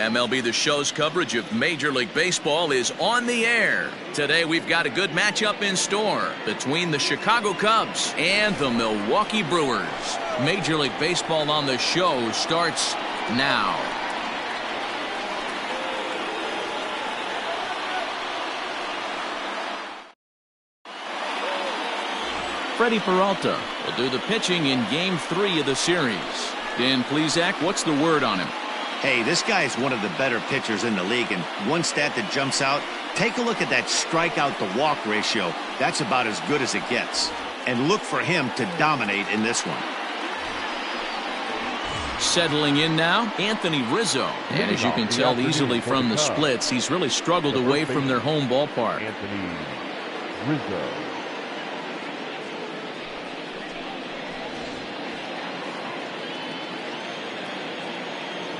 MLB The Show's coverage of Major League Baseball is on the air. Today we've got a good matchup in store between the Chicago Cubs and the Milwaukee Brewers. Major League Baseball on the Show starts now. Freddie Peralta will do the pitching in Game 3 of the series. Dan Plesac, what's the word on him? Hey, this guy is one of the better pitchers in the league, and one stat that jumps out, take a look at that strikeout to walk ratio. That's about as good as it gets. And look for him to dominate in this one. Settling in now, Anthony Rizzo. And as you can tell easily from the splits, he's really struggled away from their home ballpark. Anthony Rizzo.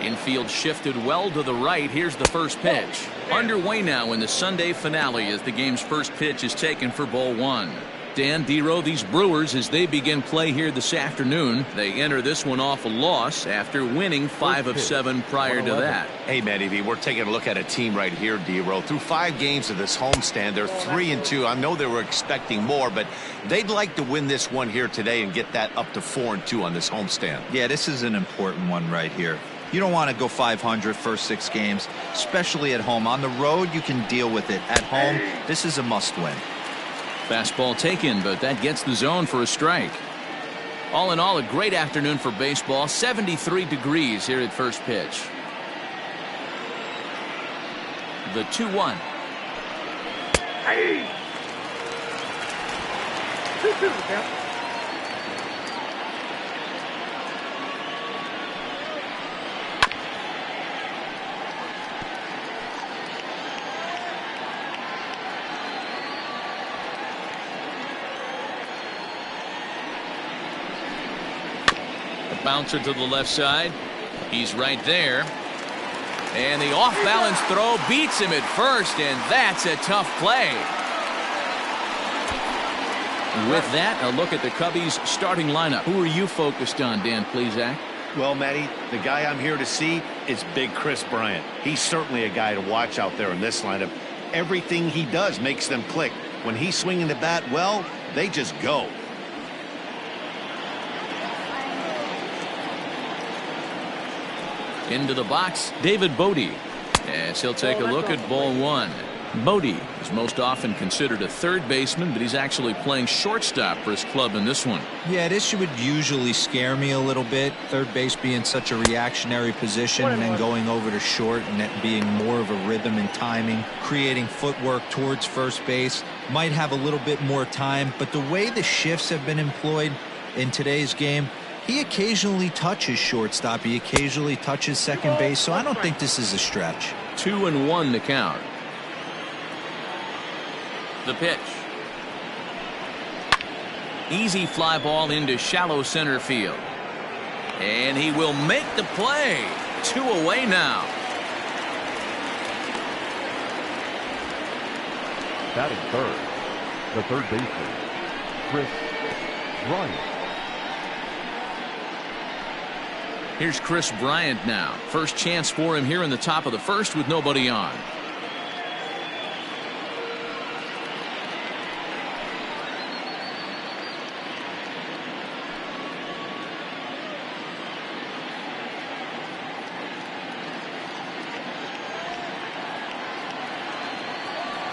Infield shifted well to the right. Here's the first pitch. Underway now in the Sunday finale as the game's first pitch is taken for ball one. Dan Dero, these Brewers, as they begin play here this afternoon, they enter this one off a loss after winning 5 of 7 prior to that. Hey, Matty V, we're taking a look at a team right here, Dero. Through 5 games of this homestand, they're 3-2. I know they were expecting more, but they'd like to win this one here today and get that up to 4-2 on this homestand. Yeah, this is an important one right here. You don't want to go 500 first 6 games, especially at home. On the road, you can deal with it. At home, this is a must-win. Fastball taken, but that gets the zone for a strike. All in all, a great afternoon for baseball. 73 degrees here at first pitch. The 2-1. Hey. Bouncer to the left side. He's right there. And the off-balance throw beats him at first, and that's a tough play. With that, a look at the Cubbies' starting lineup. Who are you focused on, Dan Plesac? Well, Matty, the guy I'm here to see is Big Chris Bryant. He's certainly a guy to watch out there in this lineup. Everything he does makes them click. When he's swinging the bat, well, they just go. Into the box, David Bodie, as he'll take a look at ball one. Bodie is most often considered a third baseman, but he's actually playing shortstop for his club in this one. Yeah, this would usually scare me a little bit. Third base being such a reactionary position, and then going over to short and that being more of a rhythm and timing, creating footwork towards first base. Might have a little bit more time, but the way the shifts have been employed in today's game, he occasionally touches shortstop. He occasionally touches second base. So I don't think this is a stretch. 2-1 the count. The pitch. Easy fly ball into shallow center field. And he will make the play. 2 away now. Batting third, the third baseman, Chris Bryant. Here's Chris Bryant now. First chance for him here in the top of the first with nobody on.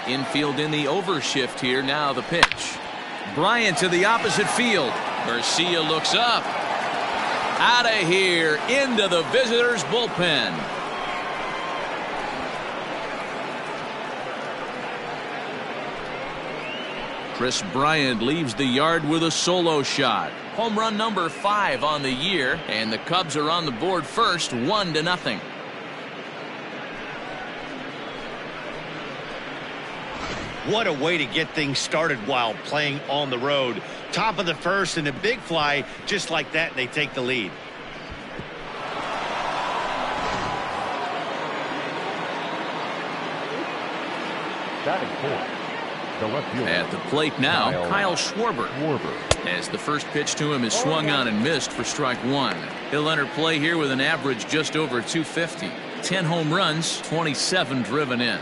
Infield in the overshift here. Now the pitch. Bryant to the opposite field. Garcia looks up. Out of here into the visitors' bullpen. Chris Bryant leaves the yard with a solo shot. Home run number 5 on the year, and the Cubs are on the board first, 1-0. What a way to get things started while playing on the road. Top of the first and a big fly just like that, and they take the lead. At the plate now, Kyle Schwarber. As the first pitch to him is swung on and missed for strike 1. He'll enter play here with an average just over 250. 10 home runs, 27 driven in.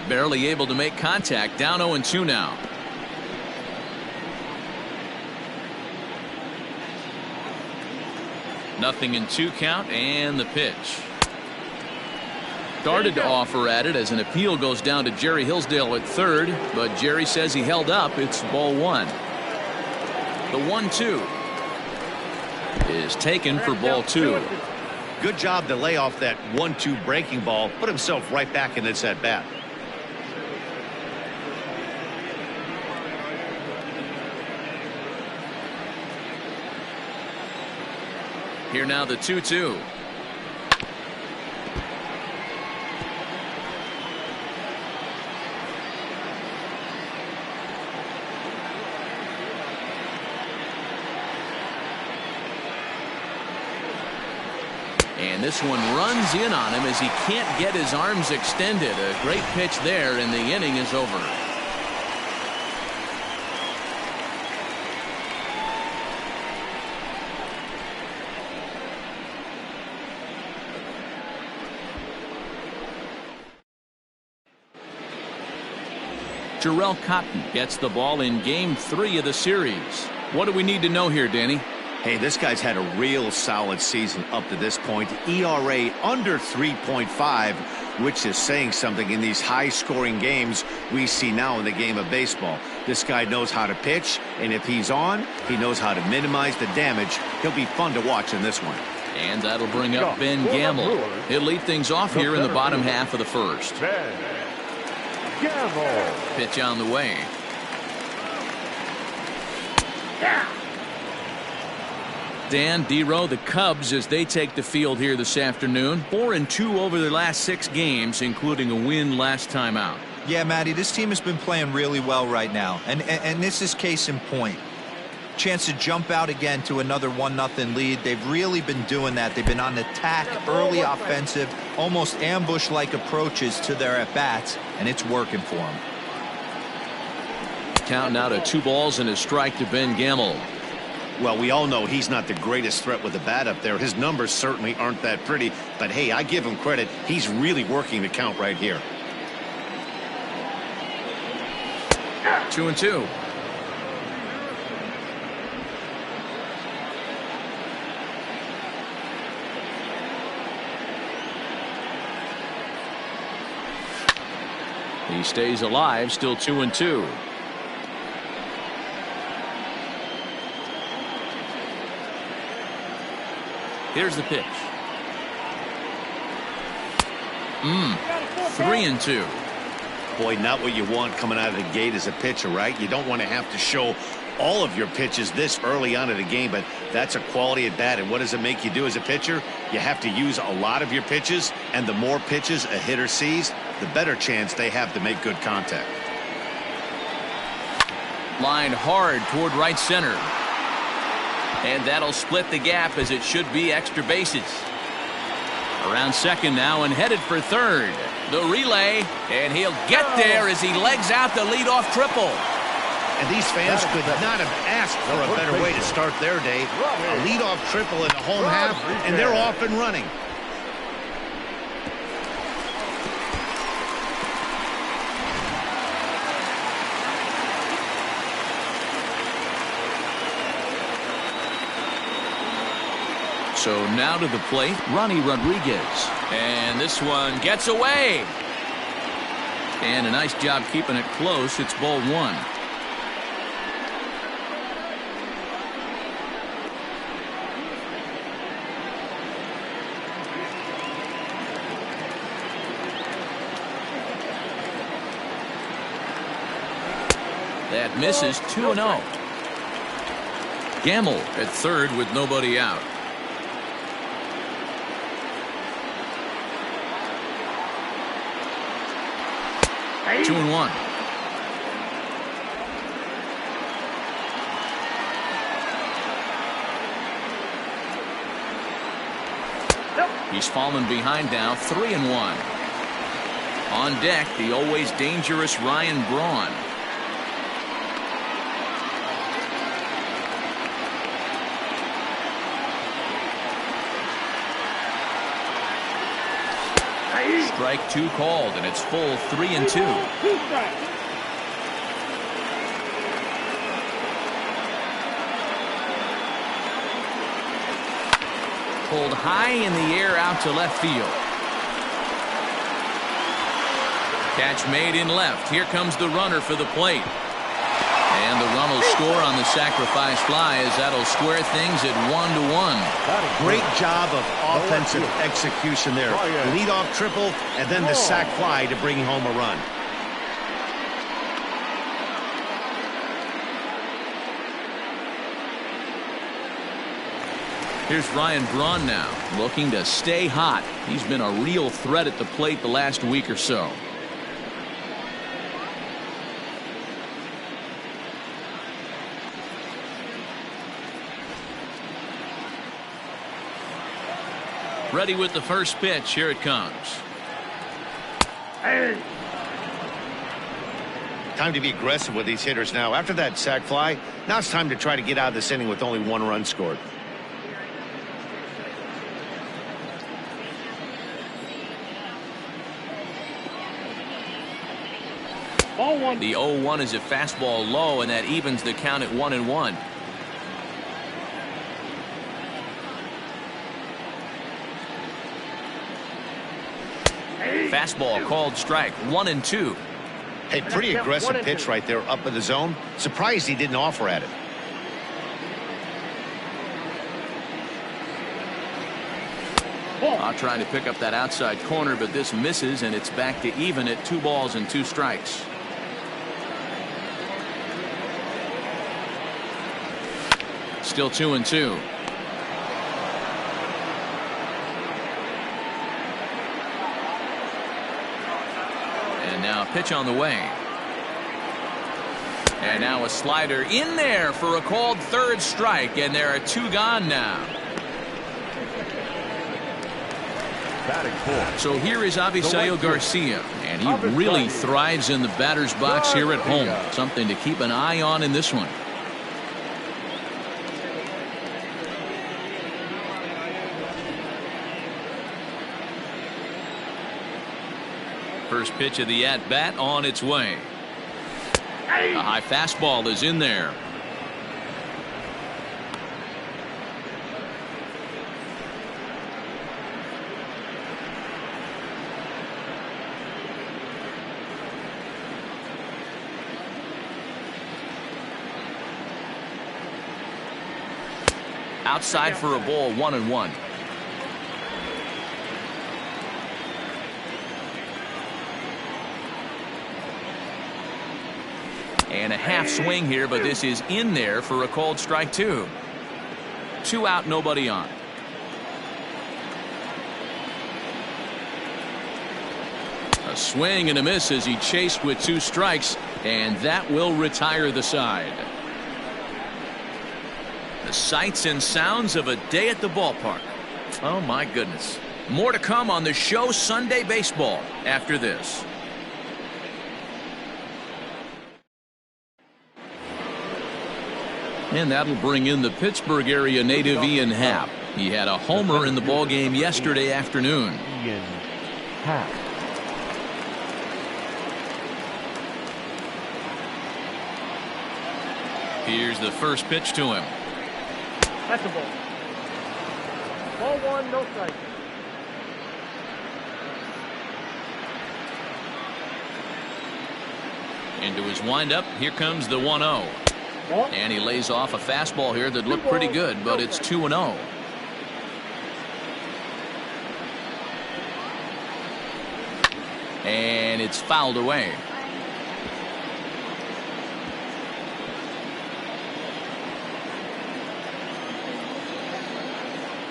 Barely able to make contact. Down 0-2 now. Nothing in 2 count, and the pitch. Started to offer at it as an appeal goes down to Jerry Hillsdale at third, but Jerry says he held up. It's ball 1. The 1-2 is taken for ball 2. Good job to lay off that 1-2 breaking ball. Put himself right back in this at bat. Here now the 2-2. And this one runs in on him as he can't get his arms extended. A great pitch there, and the inning is over. Jarrell Cotton gets the ball in game 3 of the series. What do we need to know here, Danny? Hey, this guy's had a real solid season up to this point. ERA under 3.5, which is saying something in these high-scoring games we see now in the game of baseball. This guy knows how to pitch, and if he's on, he knows how to minimize the damage. He'll be fun to watch in this one. And that'll bring up Ben Gamble. He'll lead things off here in the bottom half of the first. Pitch on the way. Dan, D-Row, the Cubs, as they take the field here this afternoon, 4-2 over their last 6 games, including a win last time out. Yeah, Matty, this team has been playing really well right now, and this is case in point. Chance to jump out again to another 1-0 lead. They've really been doing that. They've been on attack, early offensive, almost ambush-like approaches to their at-bats, and it's working for them. Count now to 2 balls and a strike to Ben Gamble. Well, we all know he's not the greatest threat with the bat up there. His numbers certainly aren't that pretty, but hey, I give him credit. He's really working the count right here. 2-2. He stays alive, still 2-2. Here's the pitch. 3-2. Boy, not what you want coming out of the gate as a pitcher, right? You don't want to have to show all of your pitches this early on in the game, but that's a quality at bat. And what does it make you do as a pitcher? You have to use a lot of your pitches, and the more pitches a hitter sees, the better chance they have to make good contact. Line hard toward right center. And that'll split the gap, as it should be extra bases. Around second now and headed for third. The relay, and he'll get there as he legs out the leadoff triple. And these fans could not have asked for a better way to start their day. A leadoff triple in the home half, and they're off and running. So now to the plate, Ronnie Rodriguez. And this one gets away. And a nice job keeping it close. It's ball 1. That misses. 2-0. Gamble at third with nobody out. 2-1. He's fallen behind now. 3-1. On deck, the always dangerous Ryan Braun. Strike 2 called, and it's full 3-2. Pulled high in the air out to left field. Catch made in left. Here comes the runner for the plate. And the run will score on the sacrifice fly as that'll square things at 1-1. Great job of offensive execution there. Leadoff triple and then the sac fly to bring home a run. Here's Ryan Braun now, looking to stay hot. He's been a real threat at the plate the last week or so. Ready with the first pitch. Here it comes. Time to be aggressive with these hitters now. After that sac fly, now it's time to try to get out of this inning with only 1 run scored. The 0-1 is a fastball low, and that evens the count at 1-1. Fastball called strike. 1-2. Hey, pretty aggressive pitch right there up in the zone. Surprised he didn't offer at it. Trying to pick up that outside corner, but this misses, and it's back to even at 2 balls and 2 strikes. Still 2-2. And now a pitch on the way. And now a slider in there for a called 3rd strike, and there are 2 gone now. So here is AVISAIL Garcia, and he really thrives in the batter's box here at home. Something to keep an eye on in this one. First pitch of the at-bat on its way. A high fastball is in there. Outside for a ball, 1-1. And a half swing here, but this is in there for a called strike 2. 2 out, nobody on. A swing and a miss as he chased with 2 strikes, and that will retire the side. The sights and sounds of a day at the ballpark. Oh my goodness. More to come on the show Sunday Baseball after this. And that'll bring in the Pittsburgh area native Ian Happ. He had a homer in the ballgame yesterday afternoon. Ian Happ. Here's the first pitch to him. That's a ball. Ball 1, no strike. Into his windup. Here comes the 1-0. And he lays off a fastball here that looked pretty good, but it's 2-0. And it's fouled away.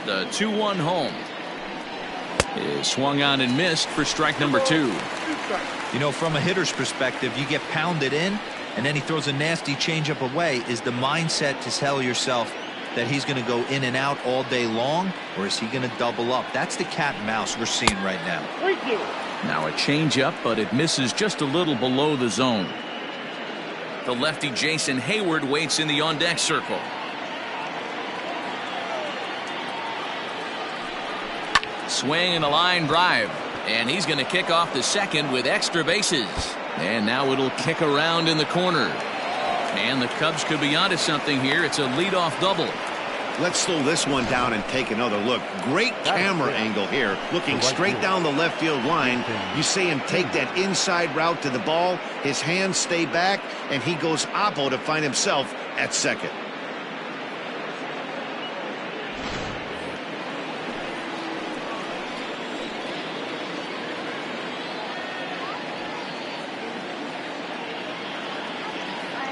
The 2-1 home is swung on and missed for strike number 2. You know, from a hitter's perspective, you get pounded in, and then he throws a nasty changeup away. Is the mindset to tell yourself that he's going to go in and out all day long, or is he going to double up? That's the cat and mouse we're seeing right now. Now a changeup, but it misses just a little below the zone. The lefty Jason Hayward waits in the on-deck circle. Swing and a line drive. And he's going to kick off the second with extra bases. And now it'll kick around in the corner. And the Cubs could be onto something here. It's a leadoff double. Let's slow this one down and take another look. Great camera angle here, looking straight down the left field line. You see him take that inside route to the ball. His hands stay back, and he goes oppo to find himself at second.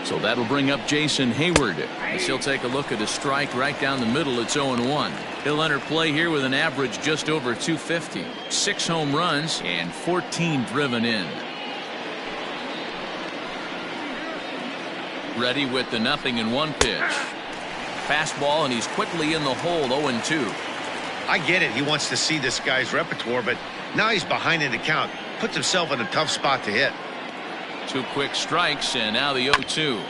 So that'll bring up Jason Hayward as he'll take a look at a strike right down the middle. It's 0-1. He'll enter play here with an average just over 250, 6 home runs and 14 driven in. Ready with the 0-1 pitch. Fastball, and he's quickly in the hole. 0-2. I get it. He wants to see this guy's repertoire, but now he's behind in the count. Puts himself in a tough spot to hit. 2 quick strikes, and now the 0-2.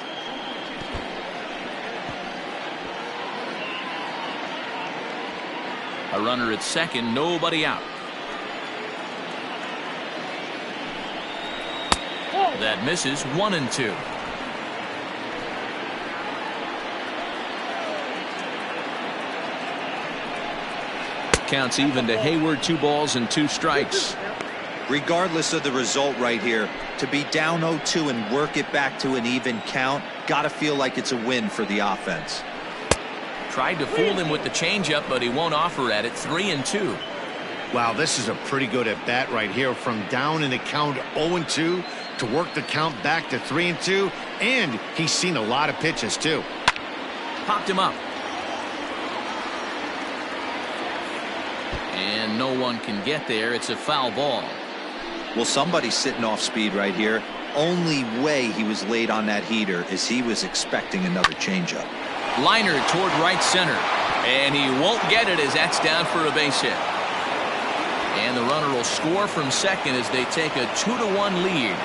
A runner at second, nobody out. That misses. 1-2. Counts even to Hayward. 2 balls and 2 strikes. Regardless of the result right here, to be down 0-2 and work it back to an even count, gotta feel like it's a win for the offense. Tried to fool him with the changeup, but he won't offer at it. 3-2. Wow, this is a pretty good at bat right here. From down in the count 0-2 to work the count back to 3-2, and he's seen a lot of pitches too. Popped him up. And no one can get there. It's a foul ball. Well, somebody's sitting off speed right here. Only way he was late on that heater is he was expecting another changeup. Liner toward right center, and he won't get it as that's down for a base hit. And the runner will score from second as they take a 2-1 lead.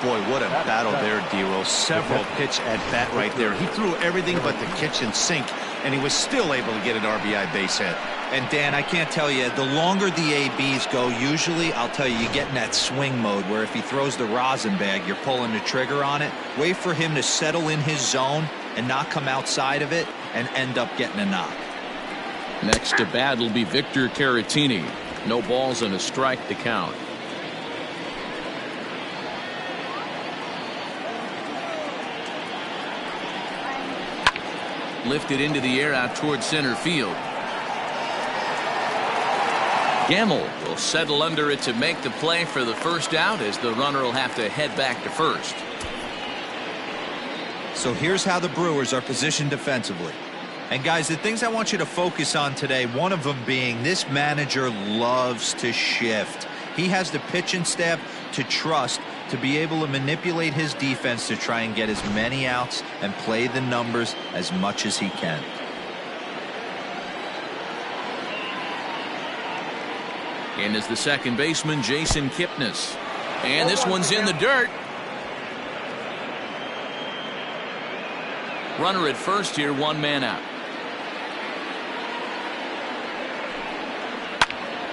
Boy, what a battle there, Dero. Several pitch at bat right there. He threw everything but the kitchen sink, and he was still able to get an RBI base hit. And Dan, I can't tell you, the longer the ABs go, usually, I'll tell you, you get in that swing mode where if he throws the rosin bag, you're pulling the trigger on it. Wait for him to settle in his zone and not come outside of it and end up getting a knock. Next to bat will be Victor Caratini. No balls and a strike to count. Lifted into the air out towards center field. Gamble will settle under it to make the play for the first out, as the runner will have to head back to first. So here's how the Brewers are positioned defensively. And guys, the things I want you to focus on today, one of them being this manager loves to shift. He has the pitching staff to trust to be able to manipulate his defense to try and get as many outs and play the numbers as much as he can. And is the second baseman, Jason Kipnis. And this one's in the dirt. Runner at first here, 1 man out.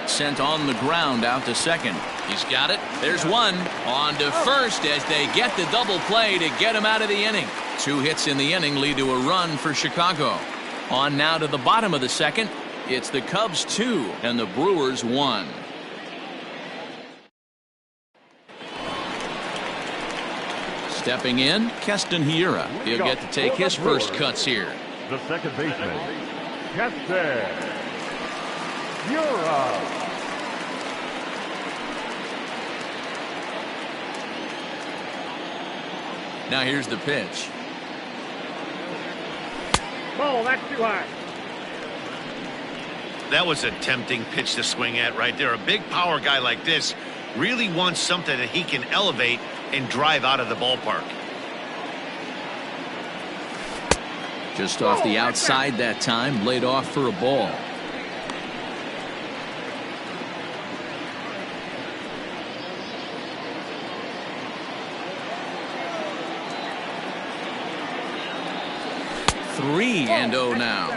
Sent on the ground out to second. He's got it. There's one. On to first as they get the double play to get him out of the inning. 2 hits in the inning lead to a run for Chicago. On now to the bottom of the second. It's the Cubs 2 and the Brewers 1. Stepping in, Keston Hiura. He'll get to take his first cuts here. The second baseman, Keston Hiura. Now here's the pitch. Ball, that's too high. That was a tempting pitch to swing at right there. A big power guy like this really wants something that he can elevate and drive out of the ballpark. Just off the outside that time, laid off for a ball. Three and 0 now.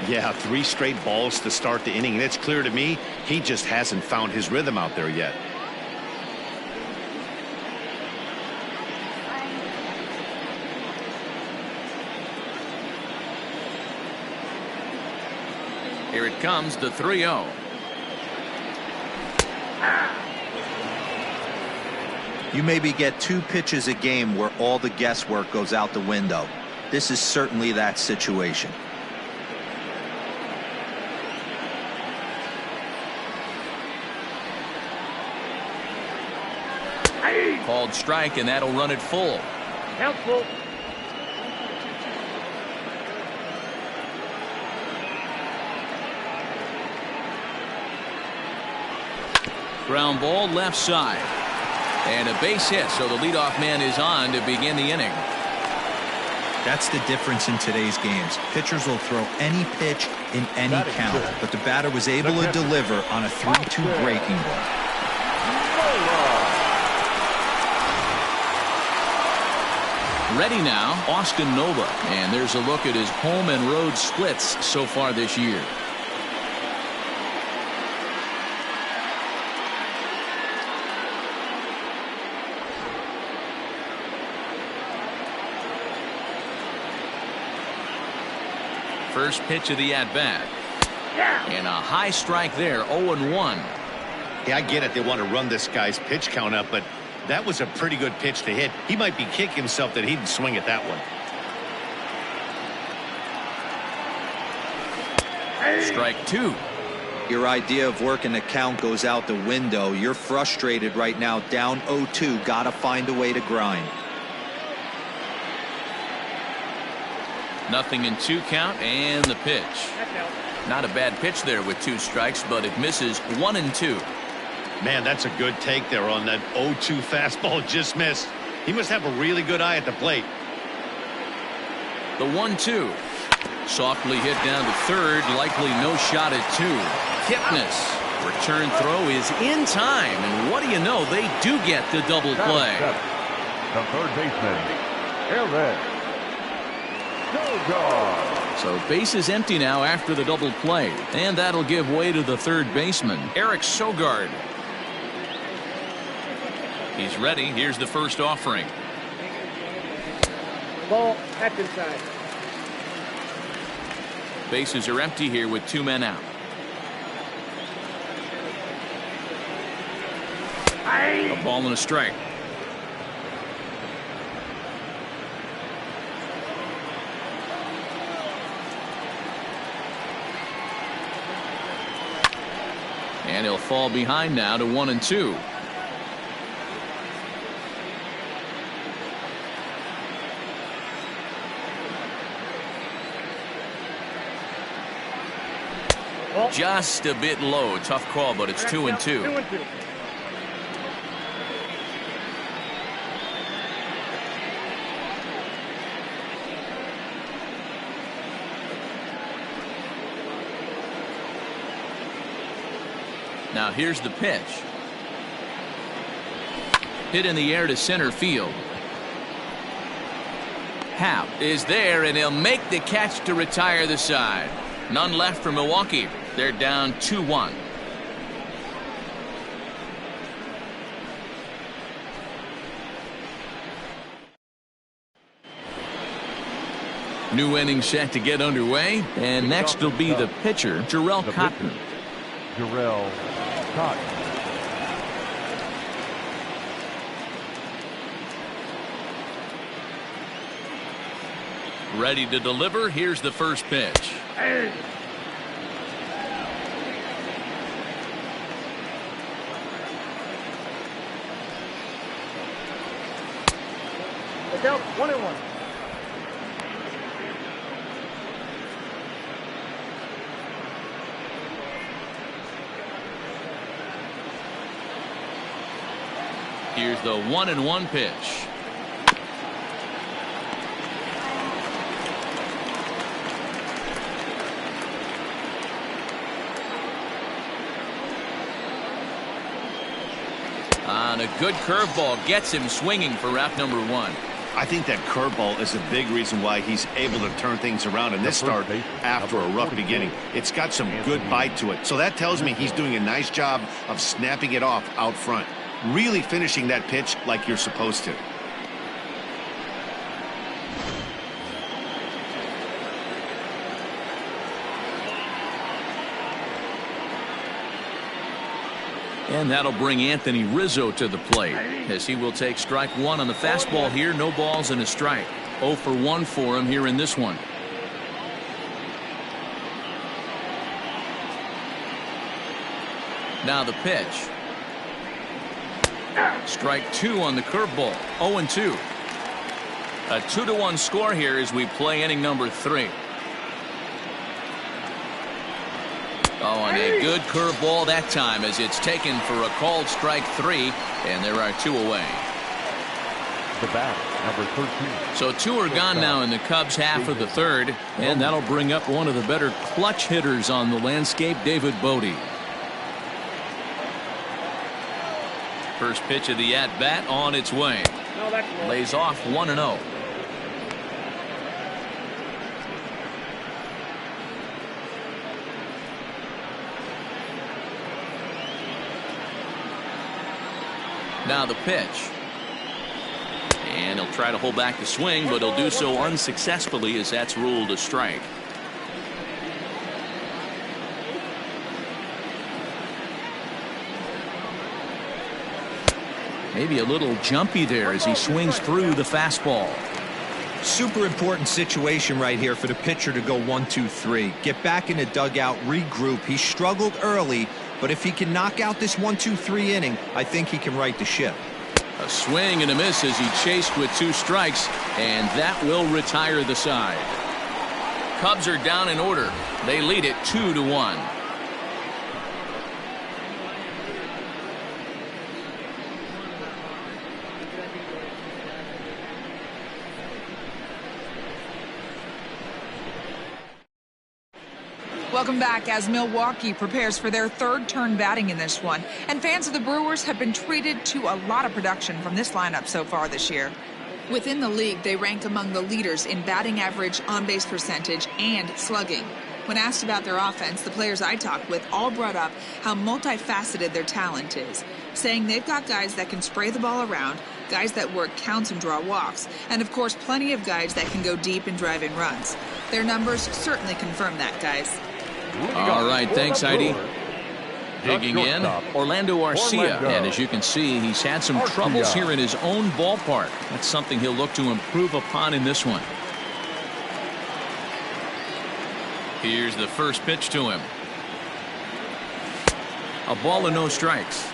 Yeah, 3 straight balls to start the inning, and it's clear to me he just hasn't found his rhythm out there yet. Here it comes, the 3-0. You maybe get 2 pitches a game where all the guesswork goes out the window. This is certainly that situation. Called strike, and that'll run it full. Count full. Ground ball left side. And a base hit, so the leadoff man is on to begin the inning. That's the difference in today's games. Pitchers will throw any pitch in any count, but the batter was able to deliver on a 3-2 breaking ball. Ready now, Austin Nova. And there's a look at his home and road splits so far this year. First pitch of the at-bat. And a high strike there, 0-1. Yeah, I get it. They want to run this guy's pitch count up, but that was a pretty good pitch to hit. He might be kicking himself that he didn't swing at that one. Strike 2. Your idea of working the count goes out the window. You're frustrated right now, down 0-2. Got to find a way to grind. 0-2 count, and the pitch. Not a bad pitch there with 2 strikes, but it misses 1-2. Man, that's a good take there on that 0-2 fastball. Just missed. He must have a really good eye at the plate. The 1-2. Softly hit down to third. Likely no shot at 2. Kipnis. Return throw is in time. And what do you know? They do get the double play. The third baseman, Eric Sogard. So base is empty now after the double play. And that'll give way to the third baseman, Eric Sogard. He's ready. Here's the first offering. Ball, that's inside. Bases are empty here with 2 men out. A ball and a strike. And he'll fall behind now to 1-2. Just a bit low. Tough call, but it's 2-2. 2-2. Now here's the pitch. Hit in the air to center field. Happ is there, and he'll make the catch to retire the side. None left for Milwaukee. They're down 2-1. New inning set to get underway, and next will be the pitcher, Jarrell Cotton. Jarrell Cotton. Ready to deliver. Here's the first pitch. Look out, 1-1. Here's the 1-1 pitch. On a good curveball, gets him swinging for out number 1. I think that curveball is a big reason why he's able to turn things around in this start after a rough beginning. It's got some good bite to it. So that tells me he's doing a nice job of snapping it off out front. Really finishing that pitch like you're supposed to. And that'll bring Anthony Rizzo to the plate, as he will take strike one on the fastball here. No balls and a strike. 0 for 1 for him here in this one. Now the pitch. Strike 2 on the curveball. 0-2. A 2-1 score here as we play inning number 3. Oh, and a good curveball that time as it's taken for a called strike 3, and there are 2 away. The bat, number 13. So 2 are gone now in the Cubs' half of the third, and that'll bring up one of the better clutch hitters on the landscape, David Bodie. First pitch of the at-bat on its way. Lays off 1-0. Now the pitch. And he'll try to hold back the swing, but he'll do so unsuccessfully as that's ruled a strike. Maybe a little jumpy there as he swings through the fastball. Super important situation right here for the pitcher to go 1-2-3. Get back in the dugout, regroup. He struggled early, but if he can knock out this 1-2-3 inning, I think he can right the ship. A swing and a miss as he chased with 2 strikes, and that will retire the side. Cubs are down in order. They lead it 2-1. Welcome back as Milwaukee prepares for their third turn batting in this one. And fans of the Brewers have been treated to a lot of production from this lineup so far this year. Within the league, they rank among the leaders in batting average, on-base percentage, and slugging. When asked about their offense, the players I talked with all brought up how multifaceted their talent is, saying they've got guys that can spray the ball around, guys that work counts and draw walks, and of course plenty of guys that can go deep and drive in runs. Their numbers certainly confirm that, guys. All right, thanks, Heidi. Digging in, Orlando Arcia, and as you can see, he's had some troubles here in his own ballpark. That's something he'll look to improve upon in this one. Here's the first pitch to him. A ball and no strikes.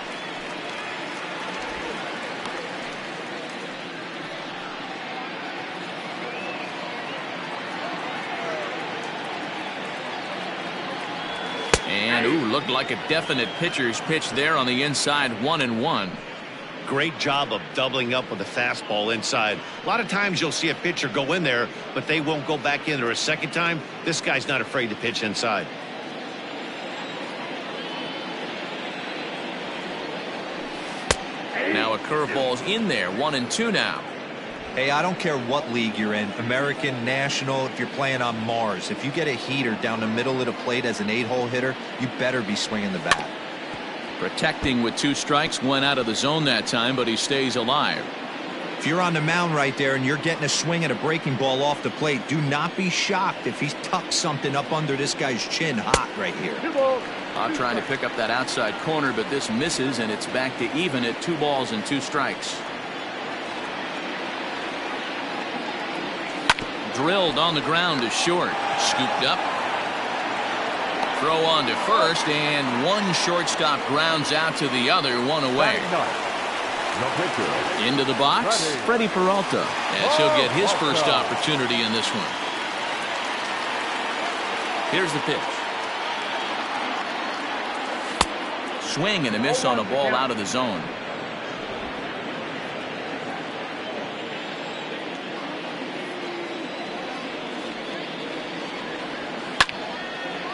And, ooh, looked like a definite pitcher's pitch there on the inside, 1-1. Great job of doubling up with a fastball inside. A lot of times you'll see a pitcher go in there, but they won't go back in there a second time. This guy's not afraid to pitch inside. Now a curveball's in there, 1-2 now. Hey, I don't care what league you're in, American, National, if you're playing on Mars. If you get a heater down the middle of the plate as an 8-hole hitter, you better be swinging the bat. Protecting with 2 strikes, went out of the zone that time, but he stays alive. If you're on the mound right there and you're getting a swing at a breaking ball off the plate, do not be shocked if he's tucked something up under this guy's chin hot right here. I'm trying to pick up that outside corner, but this misses, and it's back to even at 2 balls and 2 strikes. Drilled on the ground to short. Scooped up. Throw on to first, and one shortstop grounds out to the other, 1 away. Into the box, Freddie Peralta, as he'll get his first opportunity in this one. Here's the pitch. Swing and a miss on a ball out of the zone.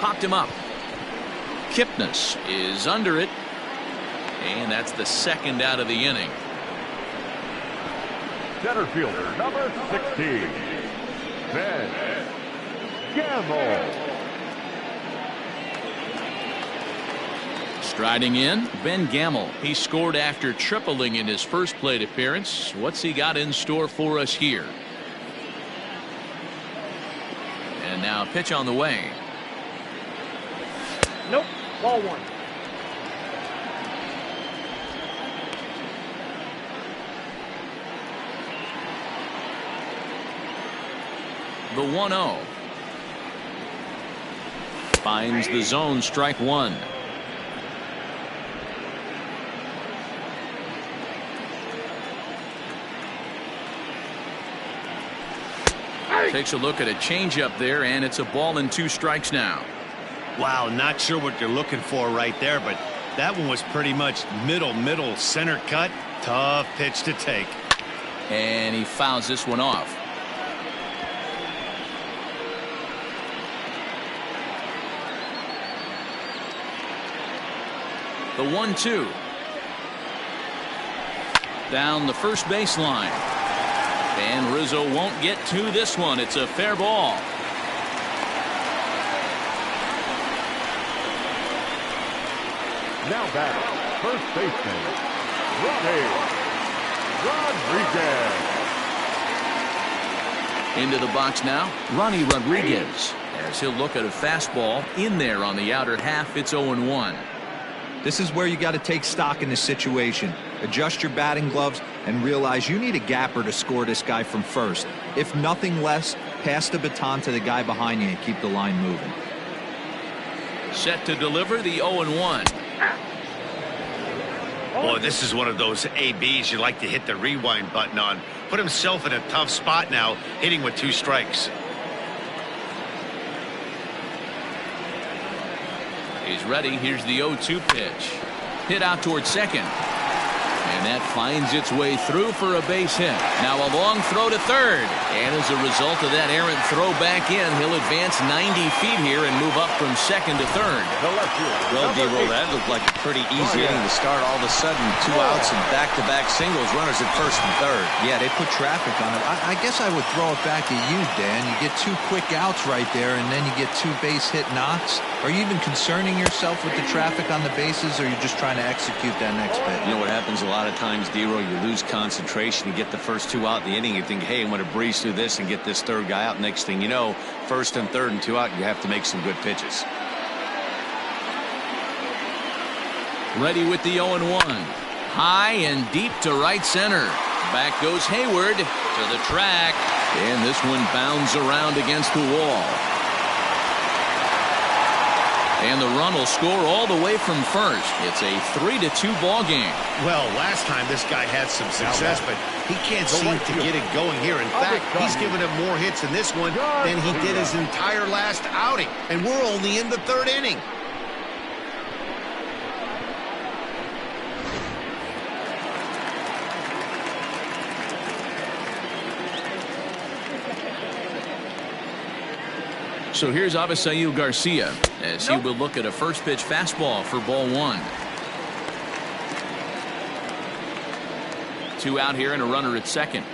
Popped him up. Kipnis is under it, and that's the second out of the inning. center fielder, number 16, Ben Gamble. Striding in, Ben Gamble. He scored after tripling in his first plate appearance. What's he got in store for us here? And now a pitch on the way. Nope. Ball one. The 1-0. Finds the zone, strike one. Takes a look at a changeup there, and it's a ball and 2 strikes now. Wow, not sure what you're looking for right there, but that one was pretty much middle center cut. Tough pitch to take. And he fouls this one off. The 1-2. Down the first baseline. And Rizzo won't get to this one. It's a fair ball. Now back, first baseman, Ronnie Rodriguez. Into the box now, Ronnie Rodriguez. As he'll look at a fastball in there on the outer half. It's 0-1. This is where you got to take stock in this situation. Adjust your batting gloves and realize you need a gapper to score this guy from first. If nothing less, pass the baton to the guy behind you and keep the line moving. Set to deliver the 0-1. Boy, this is one of those ABs you like to hit the rewind button on. Put himself in a tough spot now, hitting with 2 strikes. He's ready. Here's the 0-2 pitch. Hit out towards second. And that finds its way through for a base hit. Now a long throw to third. And as a result of that errant throw back in, he'll advance 90 feet here and move up from second to third. Well, D-Roll, that looked like a pretty easy inning to start. All of a sudden, 2 outs and back-to-back singles, runners at first and third. Yeah, they put traffic on it. I guess I would throw it back at you, Dan. You get 2 quick outs right there, and then you get 2 base hit knocks. Are you even concerning yourself with the traffic on the bases, or are you just trying to execute that next pitch? You know what happens a lot of times, D-Roll, you lose concentration. You get the first 2 out in the inning. You think, hey, I'm going to breeze through this and get this third guy out. Next thing you know, first and third and 2 out, you have to make some good pitches. Ready with the 0-1. High and deep to right center. Back goes Hayward to the track. And this one bounds around against the wall. And the run will score all the way from first. It's a 3-2 ball game. Well, last time this guy had some success, but he can't seem to get it going here. In fact, he's given up more hits in this one than he did his entire last outing. And we're only in the 3rd inning. So here's AVISAIL Garcia as he will look at a first pitch fastball for ball 1. 2 out here and a runner at second.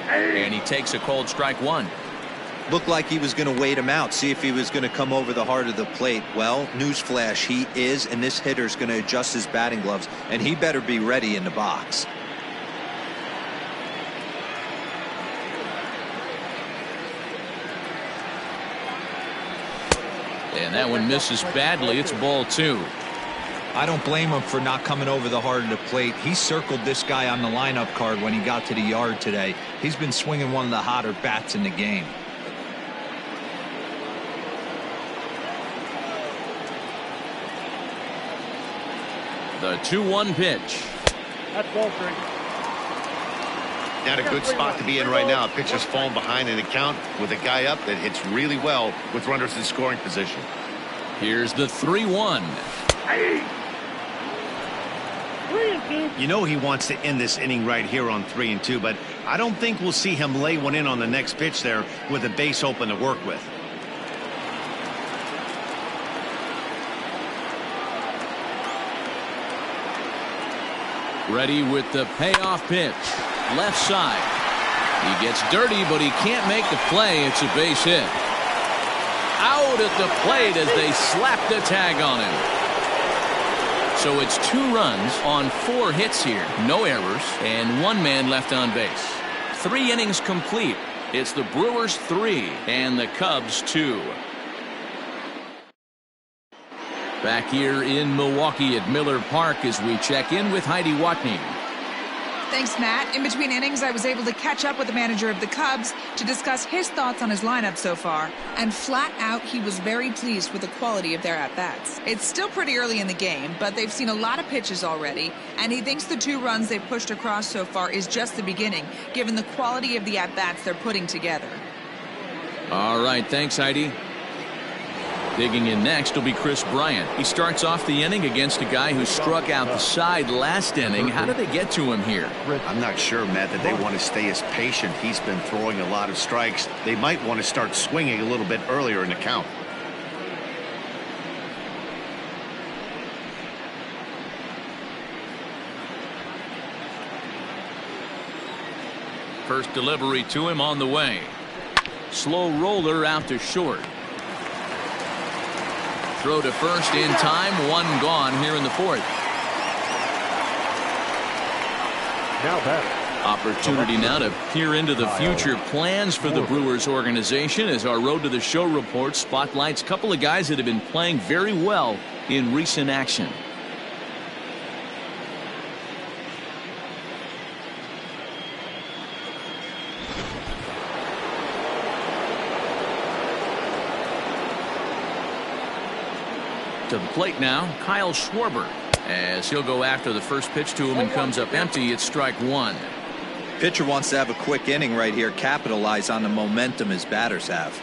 And he takes a cold strike 1. Looked like he was going to wait him out, see if he was going to come over the heart of the plate. Well, newsflash, he is, and this hitter's going to adjust his batting gloves, and he better be ready in the box. And that one misses badly. It's ball 2. I don't blame him for not coming over the heart of the plate. He circled this guy on the lineup card when he got to the yard today. He's been swinging one of the hotter bats in the game. The 2-1 pitch. That's ball 3. Not a good spot to be in right now. Pitcher's falling behind in the count with a guy up that hits really well with runners in scoring position. Here's the 3-1. 3-2. You know he wants to end this inning right here on 3-2, but I don't think we'll see him lay one in on the next pitch there with a base open to work with. Ready with the payoff pitch. Left side. He gets dirty, but he can't make the play. It's a base hit. Out at the plate as they slap the tag on him. So it's 2 runs on 4 hits here. No errors and 1 man left on base. 3 innings complete. It's the Brewers 3 and the Cubs 2. Back here in Milwaukee at Miller Park as we check in with Heidi Watney. Thanks, Matt. In between innings, I was able to catch up with the manager of the Cubs to discuss his thoughts on his lineup so far. And flat out, he was very pleased with the quality of their at-bats. It's still pretty early in the game, but they've seen a lot of pitches already. And he thinks the 2 runs they've pushed across so far is just the beginning, given the quality of the at-bats they're putting together. All right, thanks, Heidi. Digging in next will be Chris Bryant. He starts off the inning against a guy who struck out the side last inning. How did they get to him here? I'm not sure, Matt, that they want to stay as patient. He's been throwing a lot of strikes. They might want to start swinging a little bit earlier in the count. First delivery to him on the way. Slow roller out to short. Throw to first in time. 1 gone here in the 4th. Now batter. Opportunity now to peer into the future plans for the Brewers organization as our Road to the Show report spotlights a couple of guys that have been playing very well in recent action. To the plate now, Kyle Schwarber, as he'll go after the first pitch to him and comes up empty. It's strike 1. Pitcher wants to have a quick inning right here, capitalize on the momentum his batters have.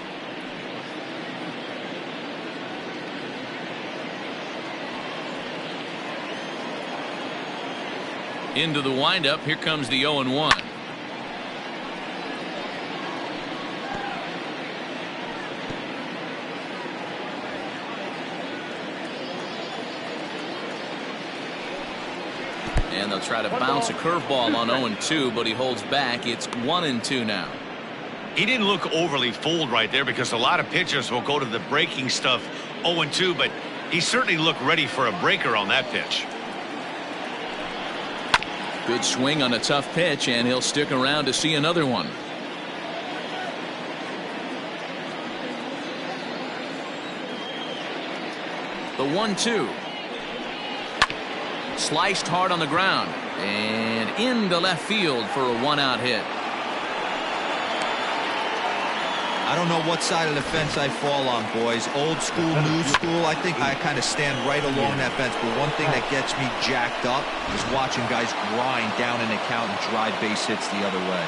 Into the windup. Here comes the 0-1. And they'll try to bounce a curveball on 0-2, but he holds back. It's 1-2 now. He didn't look overly fooled right there because a lot of pitchers will go to the breaking stuff 0-2, but he certainly looked ready for a breaker on that pitch. Good swing on a tough pitch, and he'll stick around to see another one. The 1-2. Sliced hard on the ground and into left field for a 1-out hit. I don't know what side of the fence I fall on, boys. Old school, new school. I think I kind of stand right along that fence. But one thing that gets me jacked up is watching guys grind down in the count and drive base hits the other way.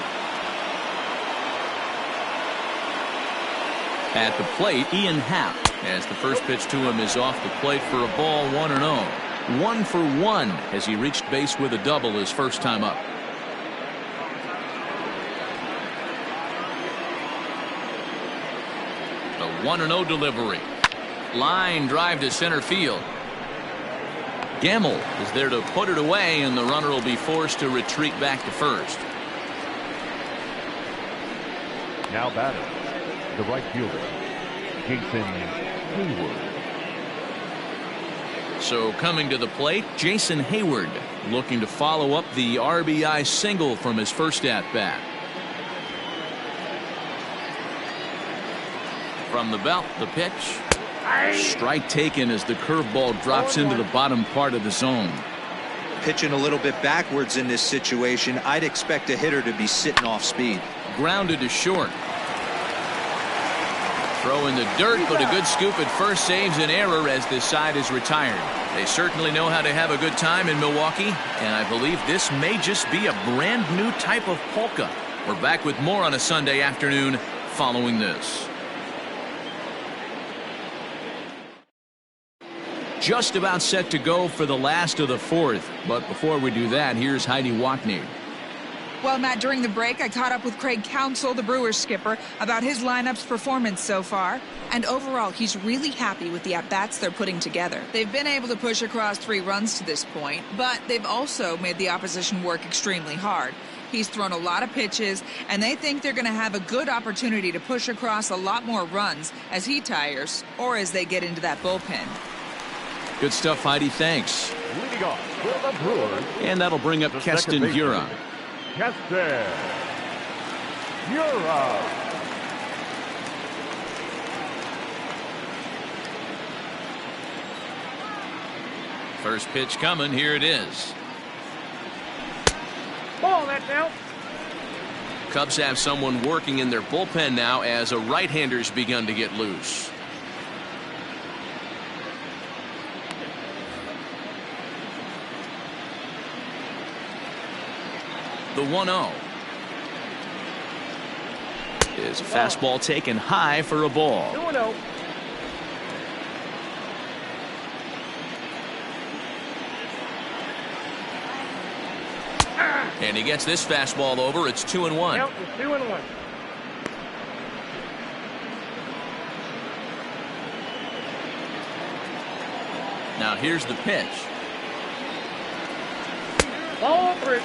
At the plate, Ian Happ, as the first pitch to him is off the plate for a ball. 1-0. 1 for 1 as he reached base with a double his first time up. The 1-0 delivery. Line drive to center field. Gamble is there to put it away, and the runner will be forced to retreat back to first. Now batter, the right fielder, Jason Hayward. So coming to the plate, Jason Hayward looking to follow up the RBI single from his first at-bat. From the belt, the pitch. Strike taken as the curveball drops into the bottom part of the zone. Pitching a little bit backwards in this situation, I'd expect a hitter to be sitting off speed. Grounded to short. Throw in the dirt, but a good scoop at first saves an error as this side is retired. They certainly know how to have a good time in Milwaukee, and I believe this may just be a brand new type of polka. We're back with more on a Sunday afternoon following this. Just about set to go for the last of the 4th, but before we do that, here's Heidi Watney. Well, Matt, during the break, I caught up with Craig Counsell, the Brewers skipper, about his lineup's performance so far. And overall, he's really happy with the at-bats they're putting together. They've been able to push across 3 runs to this point, but they've also made the opposition work extremely hard. He's thrown a lot of pitches, and they think they're going to have a good opportunity to push across a lot more runs as he tires or as they get into that bullpen. Good stuff, Heidi. Thanks. Leading off for the Brewers. And that'll bring up Keston Hiura. Keston Hiura. First pitch coming. Here it is. Ball, that's out. Cubs have someone working in their bullpen now as a right-hander's begun to get loose. The 1-0 is a fastball taken high for a ball. 2-0. And he gets this fastball over. It's 2-1. Yep, it's 2-1. Now here's the pitch. Ball 3.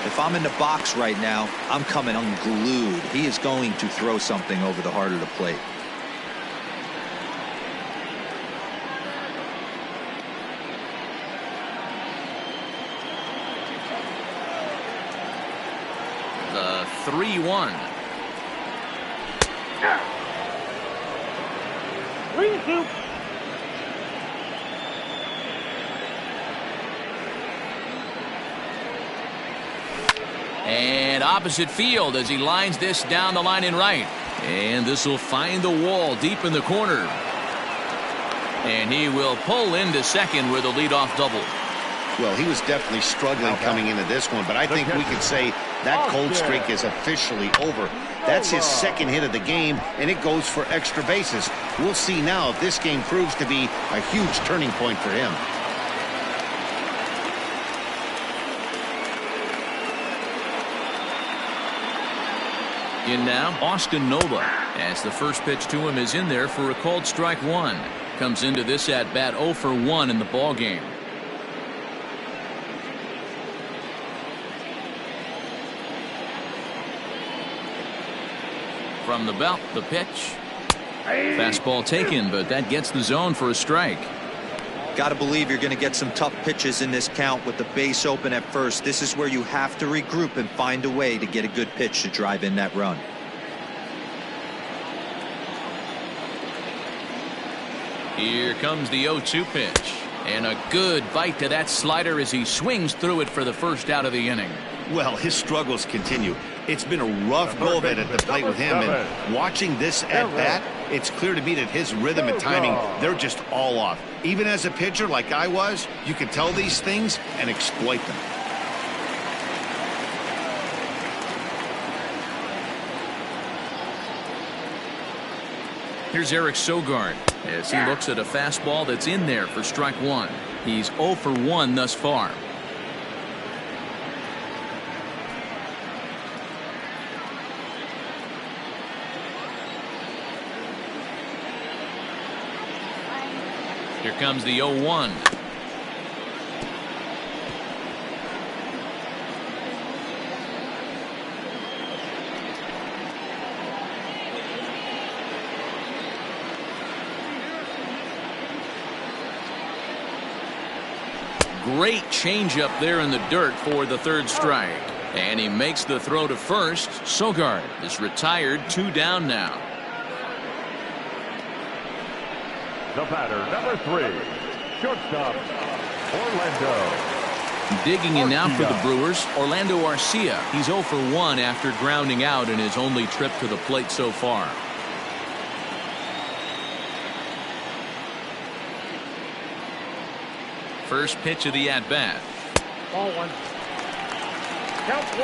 If I'm in the box right now, I'm coming unglued. He is going to throw something over the heart of the plate. The 3-1. 3-2. And opposite field as he lines this down the line in right. And this will find the wall deep in the corner. And he will pull into second with a leadoff double. Well, he was definitely struggling coming into this one, but I think we could say that cold streak is officially over. That's his second hit of the game, and it goes for extra bases. We'll see now if this game proves to be a huge turning point for him. In now, Austin Nova, as the first pitch to him is in there for a called strike 1. Comes into this at bat 0 for 1 in the ball game. From the belt, the pitch. Fastball taken, but that gets the zone for a strike. Got to believe you're going to get some tough pitches in this count with the base open at first. This is where you have to regroup and find a way to get a good pitch to drive in that run. Here comes the 0-2 pitch. And a good bite to that slider as he swings through it for the first out of the inning. Well, his struggles continue. It's been a rough go of it at the plate with him, and watching this at-bat, it's clear to me that his rhythm and timing, they're just all off. Even as a pitcher like I was, you can tell these things and exploit them. Here's Eric Sogard as he looks at a fastball that's in there for strike 1. He's 0 for 1 thus far. Here comes the 0-1. Great changeup there in the dirt for the third strike. And he makes the throw to first. Sogard is retired, 2 down now. The batter, number 3, shortstop, Orlando. Digging in now for the Brewers, Orlando Arcia. He's 0 for 1 after grounding out in his only trip to the plate so far. First pitch of the at-bat. Ball 1.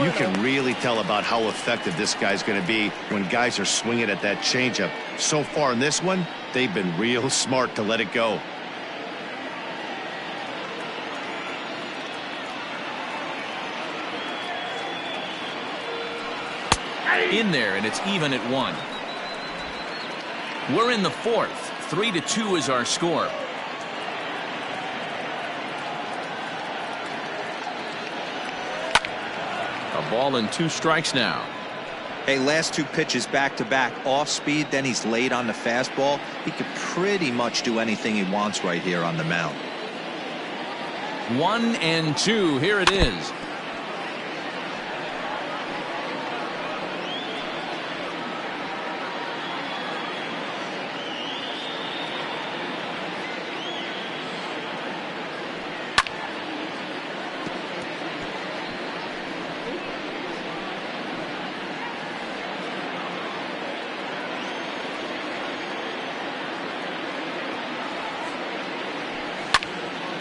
You can really tell about how effective this guy's going to be when guys are swinging at that changeup. So far in this one, they've been real smart to let it go. In there, and it's even at 1. We're in the 4th. 3-2 is our score. A ball and 2 strikes now. Hey, last 2 pitches back-to-back, off speed, then he's late on the fastball. He could pretty much do anything he wants right here on the mound. 1-2. Here it is.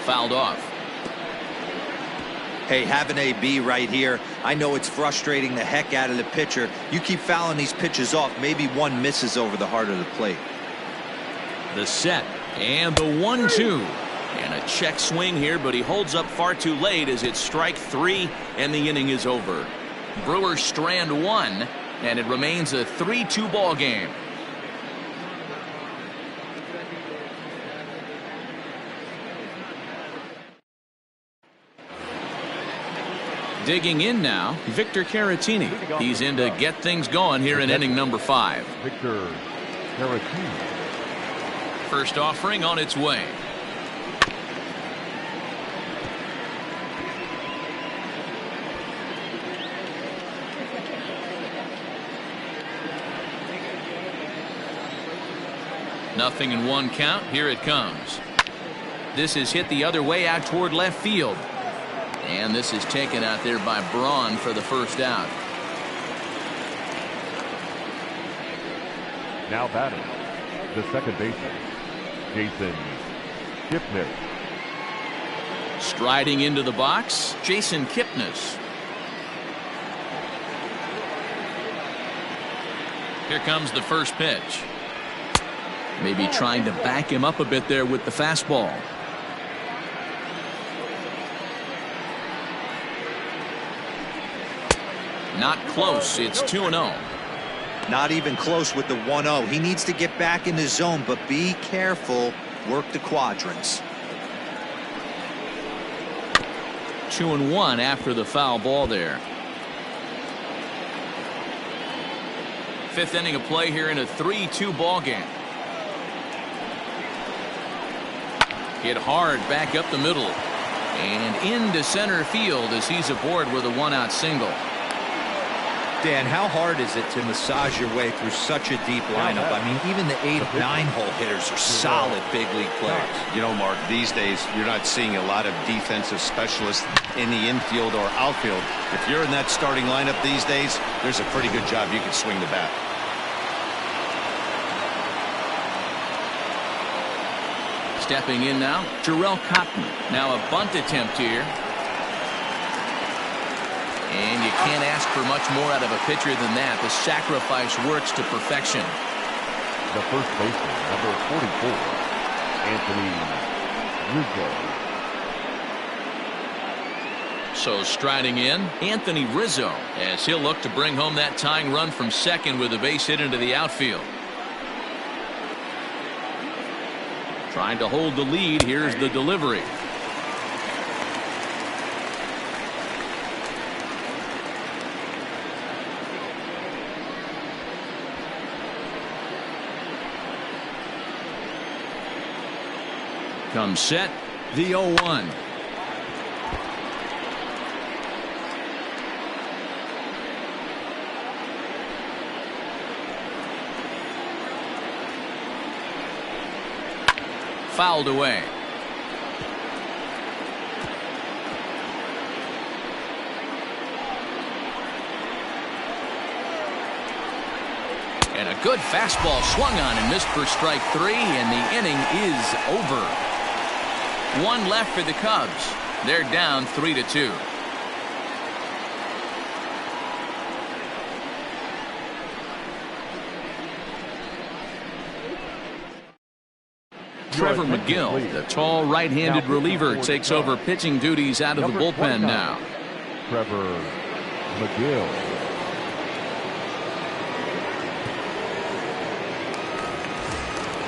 Fouled off. Hey, have an AB right here. I know it's frustrating the heck out of the pitcher. You keep fouling these pitches off, maybe one misses over the heart of the plate. The set and the 1-2. And a check swing here, but he holds up far too late as it's strike 3 and the inning is over. Brewers strand 1 and it remains a 3-2 ball game. Digging in now, Victor Caratini. He's in to get things going here in inning number 5. Victor Caratini. First offering on its way. Nothing in 1 count. Here it comes. This is hit the other way out toward left field. And this is taken out there by BRAUN for the first out. Now batting, the second baseman, Jason Kipnis. Striding into the box, Jason Kipnis. Here comes the first pitch. Maybe trying to back him up a bit there with the fastball. Not close. It's 2-0. Not even close with the 1-0. He needs to get back in the zone, but be careful. Work the quadrants. 2-1 after the foul ball there. 5th inning of play here in a 3-2 ball game. Hit hard back up the middle and into center field as he's aboard with a 1-out single. Dan, how hard is it to massage your way through such a deep lineup? I mean, even the 8 of 9 hole hitters are solid big league players. You know, Mark, these days you're not seeing a lot of defensive specialists in the infield or outfield. If you're in that starting lineup these days, there's a pretty good job you can swing the bat. Stepping in now, Jarrell Cotton. Now a bunt attempt here. And you can't ask for much more out of a pitcher than that. The sacrifice works to perfection. The first baseman, number 44, Anthony Rizzo. So striding in, Anthony Rizzo, as he'll look to bring home that tying run from second with a base hit into the outfield. Trying to hold the lead. Here's the delivery. Comes set, the 0-1. Fouled away. And a good fastball swung on and missed for strike 3, and the inning is over. 1 left for the Cubs. They're down 3-2. Trevor McGill, the tall right-handed reliever, takes over pitching duties out of the bullpen now. Trevor McGill.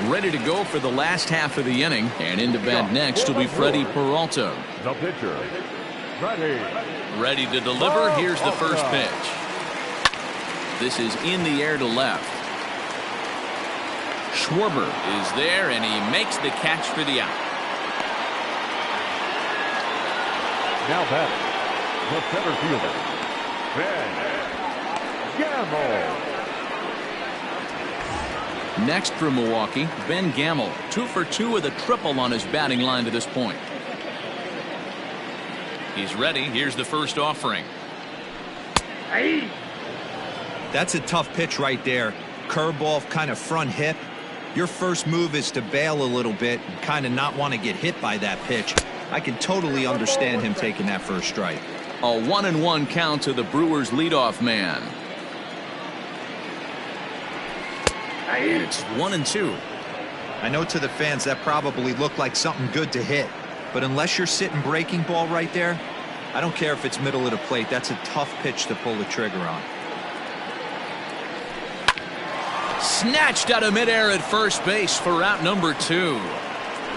Ready to go for the last half of the inning. And in to bat next will be Freddie Peralta. The pitcher, ready. Ready to deliver. Here's the first pitch. This is in the air to left. Schwarber is there, and he makes the catch for the out. Now batting, the center fielder, Ben Gamel. Next for Milwaukee, Ben Gamel, 2 for 2 with a triple on his batting line to this point. He's ready. Here's the first offering. That's a tough pitch right there. Curveball, kind of front hip. Your first move is to bail a little bit and kind of not want to get hit by that pitch. I can totally understand him taking that first strike. A 1-1 count to the Brewers leadoff man. And it's 1-2. I know to the fans that probably looked like something good to hit, but unless you're sitting breaking ball right there, I don't care if it's middle of the plate. That's a tough pitch to pull the trigger on. Snatched out of midair at first base for out number 2.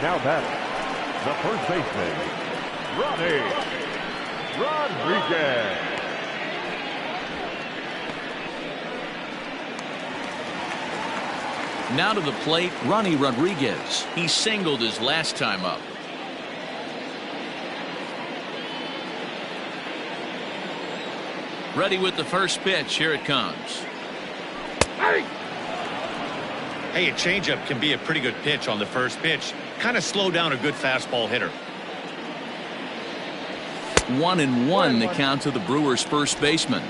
Now batting, the first baseman, Ronnie Rodriguez. Now to the plate, Ronnie Rodriguez. He singled his last time up. Ready with the first pitch. Here it comes. Hey, a changeup can be a pretty good pitch on the first pitch. Kind of slow down a good fastball hitter. 1-1 the count to the Brewers first baseman.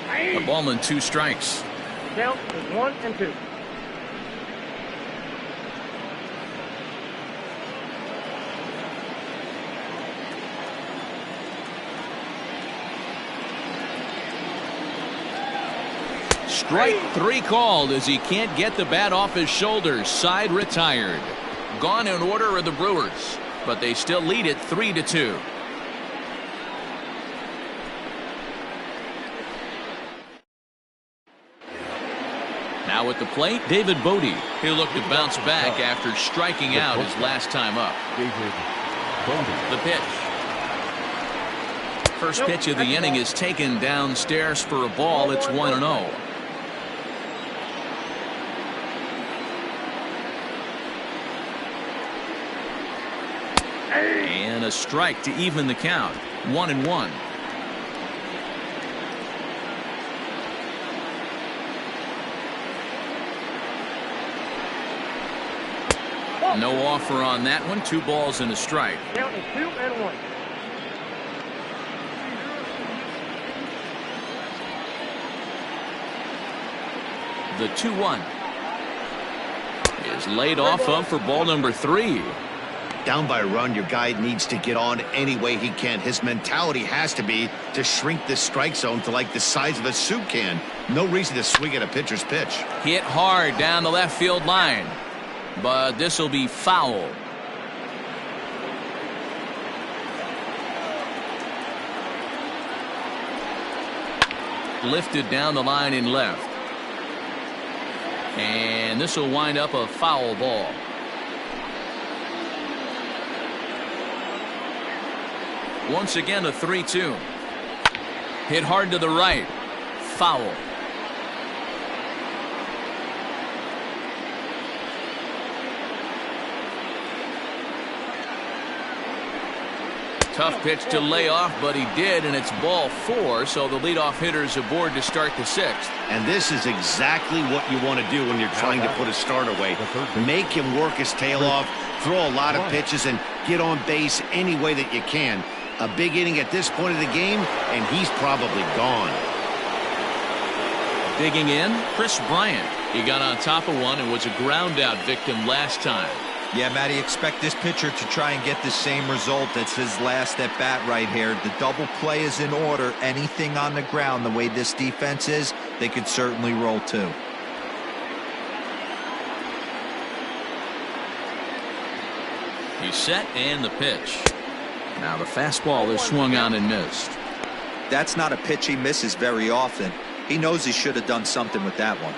A ball and 2 strikes. Count is 1-2. Strike 3 called as he can't get the bat off his shoulders. Side retired. Gone in order are the Brewers, but they still lead it 3-2. Now at the plate, David Bodie. He'll look to bounce back after striking out his last time up. The pitch. First pitch of the inning is taken downstairs for a ball. It's 1-0. And a strike to even the count. 1-1. No offer on that one. 2 balls and a strike. Count is 2-1. The 2-1 is laid off of for ball number 3. Down by a run, your guy needs to get on any way he can. His mentality has to be to shrink this strike zone to like the size of a soup can. No reason to swing at a pitcher's pitch. Hit hard down the left field line, but this will be foul. Lifted down the line in left. And this will wind up a foul ball. Once again, a 3-2. Hit hard to the right. Foul. Tough pitch to lay off, but he did, and it's ball 4, so the leadoff hitter's aboard to start the 6th. And this is exactly what you want to do when you're trying to put a start away. Make him work his tail off, throw a lot of pitches, and get on base any way that you can. A big inning at this point of the game, and he's probably gone. Digging in, Chris Bryant. He got on top of one and was a ground out victim last time. Yeah, Matty, expect this pitcher to try and get the same result as his last at bat right here. The double play is in order. Anything on the ground, the way this defense is, they could certainly roll too. He's set and the pitch. Now the fastball is swung on and missed. That's not a pitch he misses very often. He knows he should have done something with that one.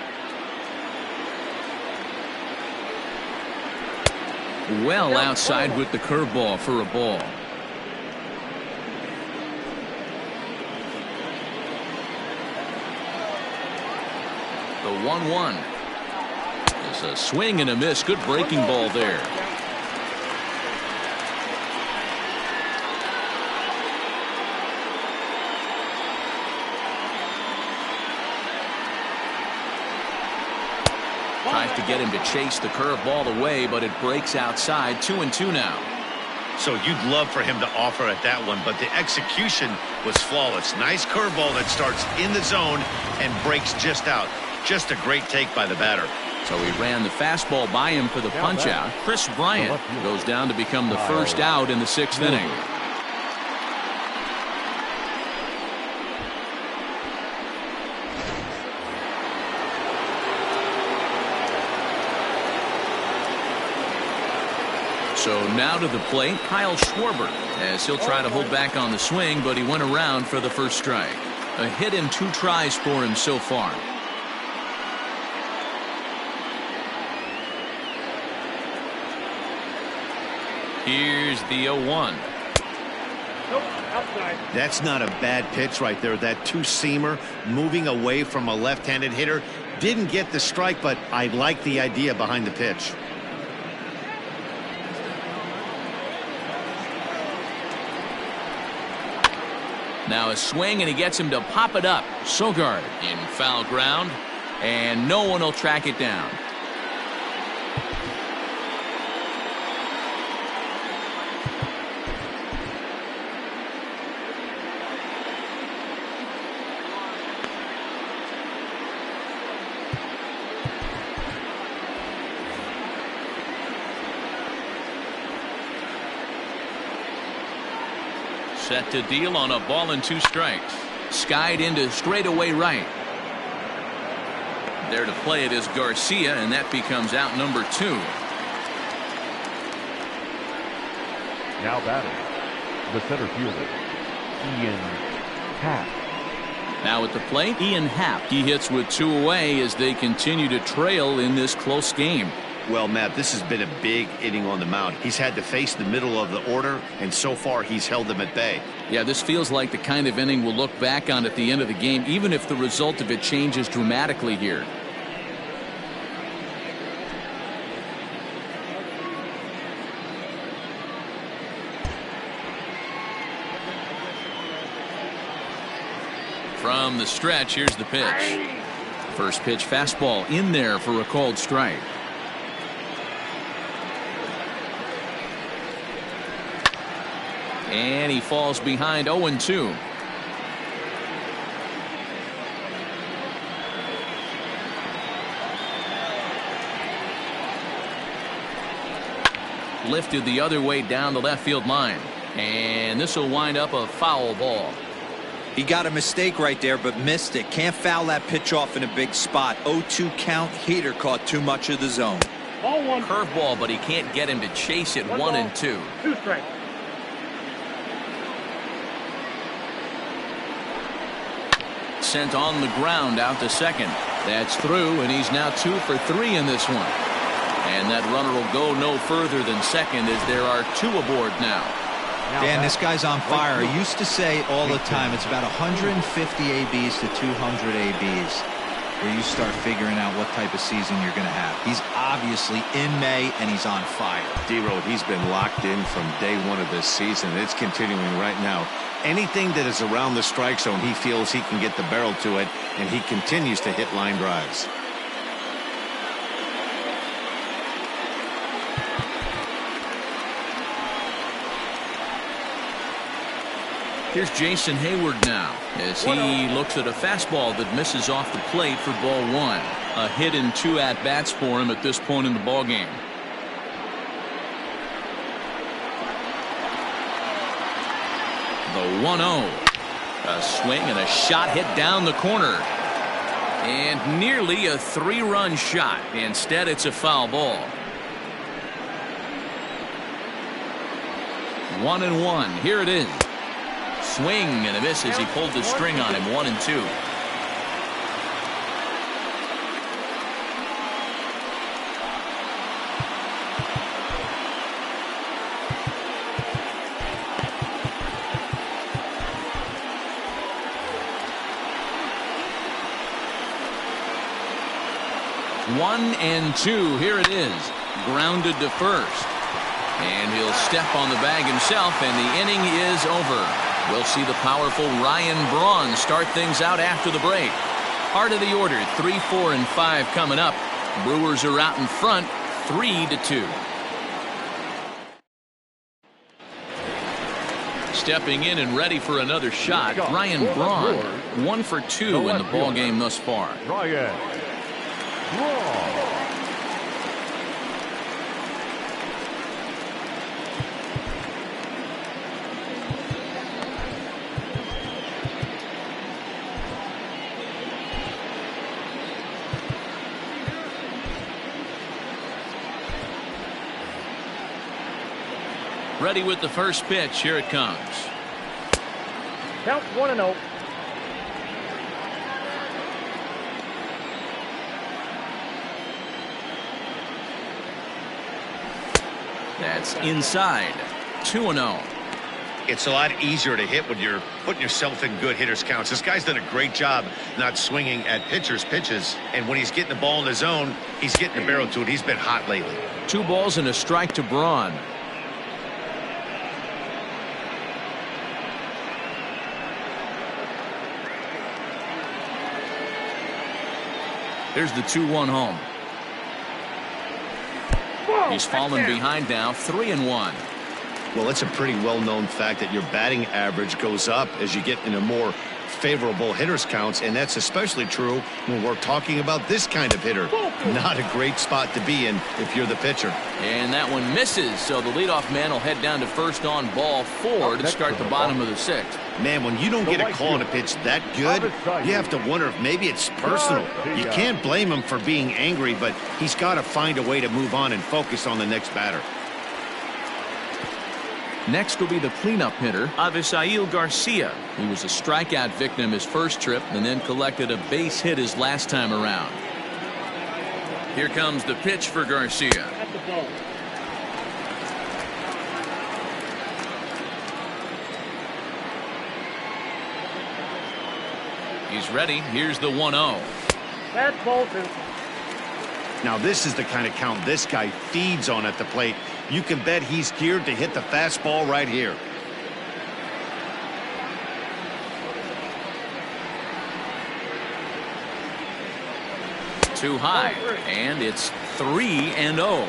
Well outside with the curveball for a ball. The 1-1. It's a swing and a miss. Good breaking ball there. Tries to get him to chase the curveball away, but it breaks outside. 2-2 now. So you'd love for him to offer at that one, but the execution was flawless. Nice curveball that starts in the zone and breaks just out. Just a great take by the batter. So he ran the fastball by him for the punch out. Chris Bryant goes down to become the first out in the 6th inning. So now to the plate, Kyle Schwarber, as he'll try to hold back on the swing, but he went around for the first strike. A hit in 2 tries for him so far. Here's the 0-1. That's not a bad pitch right there. That two-seamer moving away from a left-handed hitter. Didn't get the strike, but I like the idea behind the pitch. Now a swing, and he gets him to pop it up. Sogard in foul ground, and no one will track it down. Set to deal on a ball and 2 strikes. Skied into straightaway right. There to play it is Garcia, and that becomes out number 2. Now batting, the center fielder, Ian Happ. Now at the plate, Ian Happ. He hits with 2 away as they continue to trail in this close game. Well, Matt, this has been a big inning on the mound. He's had to face the middle of the order, and so far he's held them at bay. Yeah, this feels like the kind of inning we'll look back on at the end of the game, even if the result of it changes dramatically here. From the stretch, here's the pitch. First pitch fastball in there for a called strike. And he falls behind 0-2. Lifted the other way down the left field line. And this will wind up a foul ball. He got a mistake right there, but missed it. Can't foul that pitch off in a big spot. 0-2 count. Heater caught too much of the zone. Ball 1. Curveball, but he can't get him to chase it. 1-2. 2 strikes. Sent on the ground out to second. That's through, and he's now 2 for 3 in this one. And that runner will go no further than second as there are 2 aboard now. Dan, this guy's on fire. I used to say all the time it's about 150 ABs to 200 ABs where you start figuring out what type of season you're going to have. He's obviously in May, and he's on fire. D-Road, he's been locked in from day 1 of this season. It's continuing right now. Anything that is around the strike zone, he feels he can get the barrel to it, and he continues to hit line drives. Here's Jason Hayward now as he looks at a fastball that misses off the plate for ball 1. A hit in 2 at-bats for him at this point in the ballgame. The 1-0. A swing and a shot hit down the corner. And nearly a 3-run shot. Instead, it's a foul ball. 1-1. Here it is. Swing and a miss as he pulled the string on him. 1-2. One and two. Here it is. Grounded to first. And he'll step on the bag himself, and the inning is over. We'll see the powerful Ryan Braun start things out after the break. Heart of the order, 3, 4, and 5 coming up. Brewers are out in front, 3-2. Stepping in and ready for another shot, Ryan Braun, 1 for 2 in the ball game thus far. Ryan Braun. Ready with the first pitch. Here it comes. Count 1-0. That's inside. 2-0. It's a lot easier to hit when you're putting yourself in good hitters' counts. This guy's done a great job not swinging at pitchers' pitches. And when he's getting the ball in the zone, he's getting the barrel to it. He's been hot lately. 2 balls and a strike to Braun. Here's the 2-1 home. He's fallen behind now, 3-1. Well, it's a pretty well-known fact that your batting average goes up as you get into more favorable hitters counts, and that's especially true when we're talking about this kind of hitter. Not a great spot to be in if you're the pitcher. And that one misses, so the leadoff man will head down to first on ball 4 to start the bottom of the 6th. Man, when you don't get a call on a pitch that good, you have to wonder if maybe it's personal. You can't blame him for being angry, but he's got to find a way to move on and focus on the next batter. Next will be the cleanup hitter, AVISAIL GARCIA. He was a strikeout victim his first trip and then collected a base hit his last time around. Here comes the pitch for Garcia. At the ball. He's ready. Here's the 1-0. That's ball 2. Now this is the kind of count this guy feeds on at the plate. You can bet he's geared to hit the fastball right here. Too high, and it's 3-0.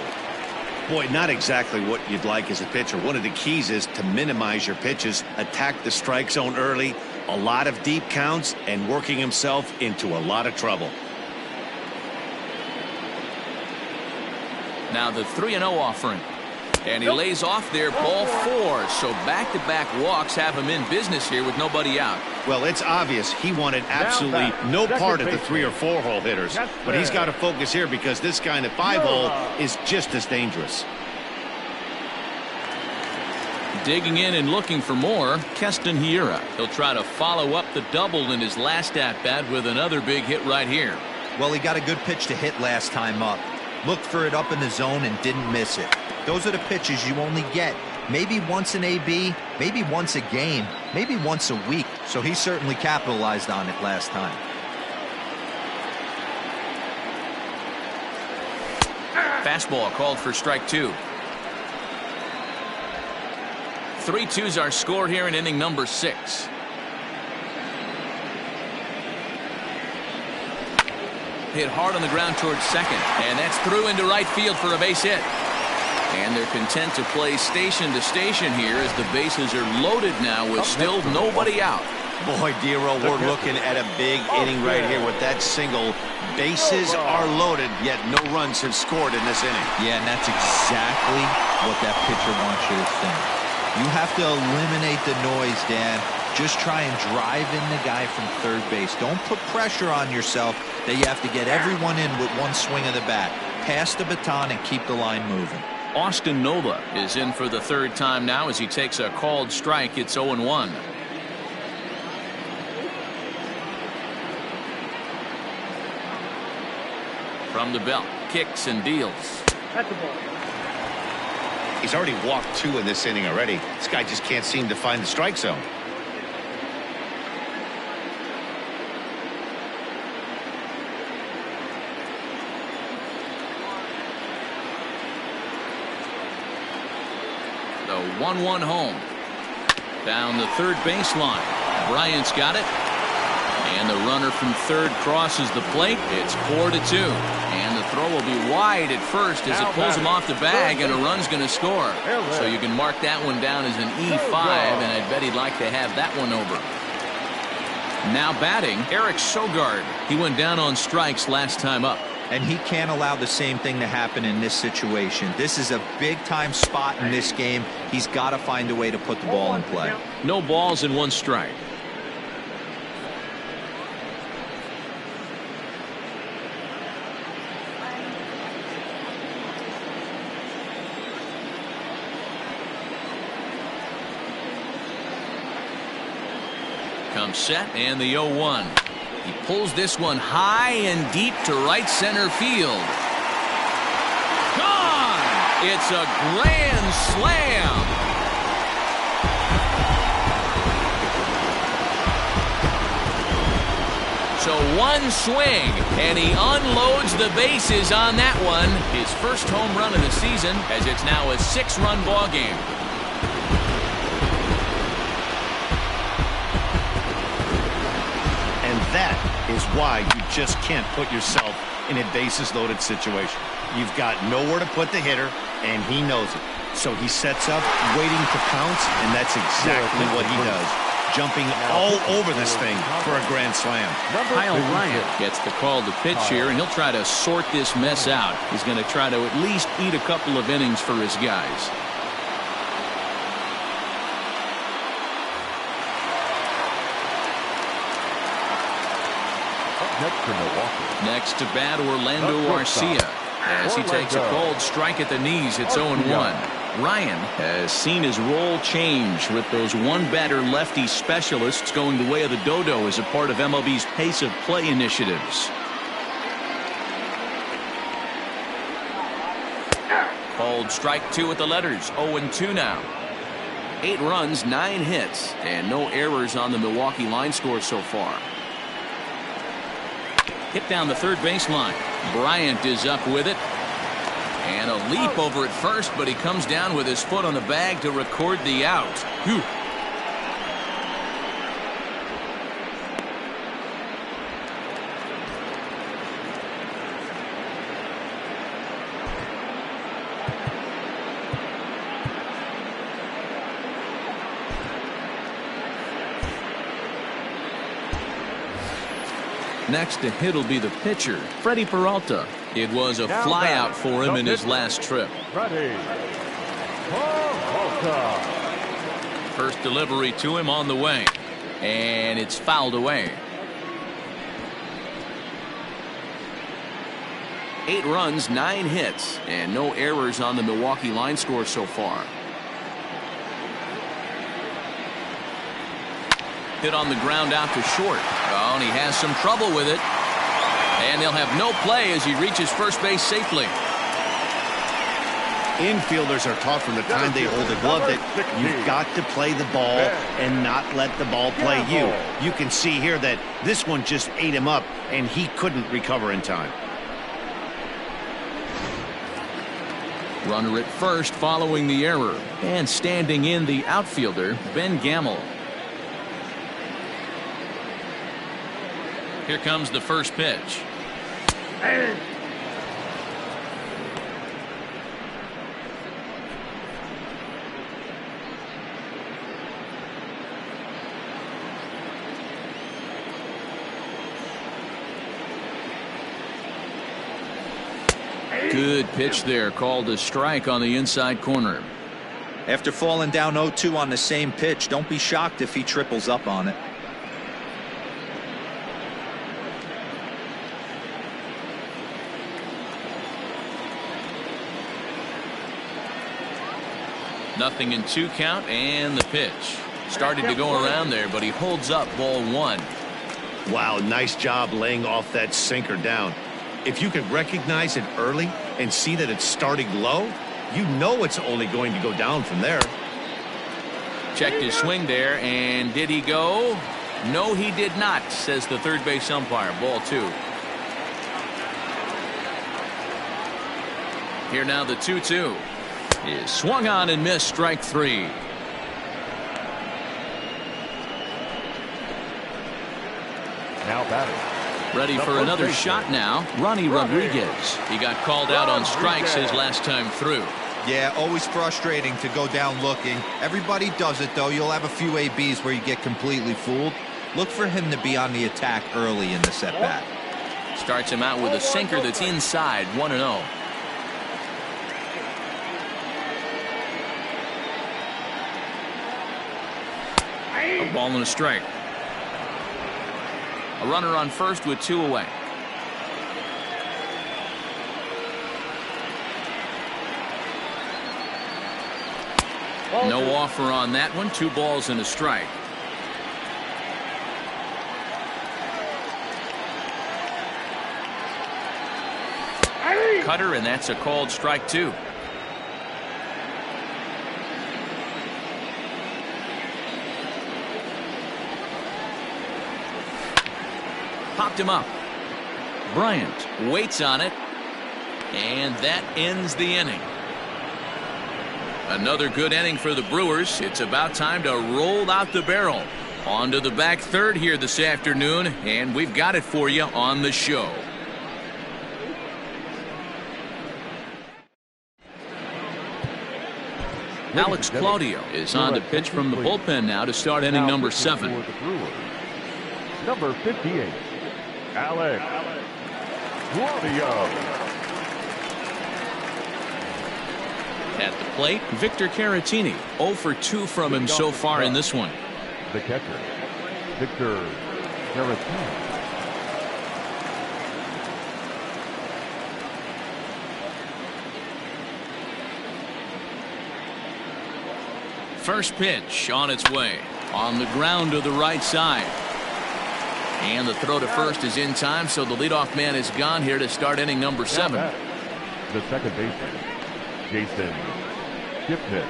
Boy, not exactly what you'd like as a pitcher. One of the keys is to minimize your pitches, attack the strike zone early, a lot of deep counts, and working himself into a lot of trouble. Now the 3-0 offering. And he lays off there, ball 4. So back-to-back walks have him in business here with nobody out. Well, it's obvious he wanted absolutely no part of the 3 or 4 hole hitters. But he's got to focus here because this guy in the 5 hole is just as dangerous. Digging in and looking for more, Keston Hiura. He'll try to follow up the double in his last at-bat with another big hit right here. Well, he got a good pitch to hit last time up. Looked for it up in the zone and didn't miss it. Those are the pitches you only get maybe once in AB, maybe once a game, maybe once a week. So he certainly capitalized on it last time. Fastball called for strike 2. 3-2's our score here in inning number 6. Hit hard on the ground towards second, and that's through into right field for a base hit. And they're content to play station to station here as the bases are loaded now with still nobody out. Boy, Dero, we're looking at a big inning right here with that single. Bases are loaded, yet no runs have scored in this inning. Yeah, and that's exactly what that pitcher wants you to think. You have to eliminate the noise, Dan. Just try and drive in the guy from third base. Don't put pressure on yourself that you have to get everyone in with one swing of the bat. Pass the baton and keep the line moving. Austin Nola is in for the 3rd time now as he takes a called strike. It's 0-1. From the belt, kicks and deals. That's the ball. He's already walked 2 in this inning already. This guy just can't seem to find the strike zone. The 1-1 home. Down the third baseline. Bryant's got it. And the runner from third crosses the plate. It's 4-2. And the throw will be wide at first as it pulls him off the bag, and a run's going to score. So you can mark that one down as an E5, and I bet he'd like to have that one over. Now batting, Eric Sogard. He went down on strikes last time up. And he can't allow the same thing to happen in this situation. This is a big-time spot in this game. He's got to find a way to put the ball in play. No balls and 1 strike. Comes set, and the 0-1. He pulls this one high and deep to right center field. Gone! It's a grand slam. So 1 swing, and he unloads the bases on that one. His first home run of the season, as it's now a 6-run ball game. That is why you just can't put yourself in a bases-loaded situation. You've got nowhere to put the hitter, and he knows it. So he sets up, waiting to pounce, and that's exactly what he does. Jumping all over this thing for a grand slam. Kyle Bryant gets the call to pitch here, and he'll try to sort this mess out. He's going to try to at least eat a couple of innings for his guys. Next to bat, Orlando Garcia, as he takes a cold strike at the knees. It's 0-1. Ryan has seen his role change with those one-batter lefty specialists going the way of the dodo as a part of MLB's pace of play initiatives. Cold strike 2 with the letters. 0-2 now. 8 runs, 9 hits, and no errors on the Milwaukee line score so far. Hit down the third baseline. Bryant is up with it. And a leap over at first, but he comes down with his foot on the bag to record the out. Whew. Next to hit will be the pitcher, Freddie Peralta. It was a flyout for him in his last trip. First delivery to him on the way, and it's fouled away. 8 runs, 9 hits, and no errors on the Milwaukee line score so far. Hit on the ground out to short. Oh, and he has some trouble with it. And they'll have no play as he reaches first base safely. Infielders are taught from the time they hold a glove that you've got to play the ball and not let the ball play you. You can see here that this one just ate him up, and he couldn't recover in time. Runner at first following the error. And standing in, the outfielder, Ben Gamel. Here comes the first pitch. Good pitch there, called a strike on the inside corner. After falling down 0-2 on the same pitch, don't be shocked if he triples up on it. Nothing in 2 count, and the pitch. Started to go around there, but he holds up ball 1. Wow, nice job laying off that sinker down. If you can recognize it early and see that it's starting low, you know it's only going to go down from there. Checked his swing there, and did he go? No, he did not, says the third base umpire. Ball 2. Here now the 2-2 is swung on and missed. Strike 3. Now batting. Ready for another shot now. Ronnie Rodriguez. He got called out on strikes his last time through. Yeah, always frustrating to go down looking. Everybody does it, though. You'll have a few ABs where you get completely fooled. Look for him to be on the attack early in the at-bat. Starts him out with a sinker that's inside. 1-0. A ball and a strike. A runner on first with 2 away. No offer on that one. 2 balls and a strike. Cutter, and that's a called strike 2. Popped him up. Bryant waits on it, and that ends the inning. Another good inning for the Brewers. It's about time to roll out the barrel. On to the back third here this afternoon, and we've got it for you on the show. Alex Claudio is on to pitch from the bullpen now to start inning number 7. Number 58, Alex Claudio. At the plate, Victor Caratini. 0 for 2 from him so far in this one. The catcher, Victor Caratini. First pitch on its way. On the ground to the right side. And the throw to first is in time, so the leadoff man is gone here to start inning number 7. The second baseman, Jason Kipnis.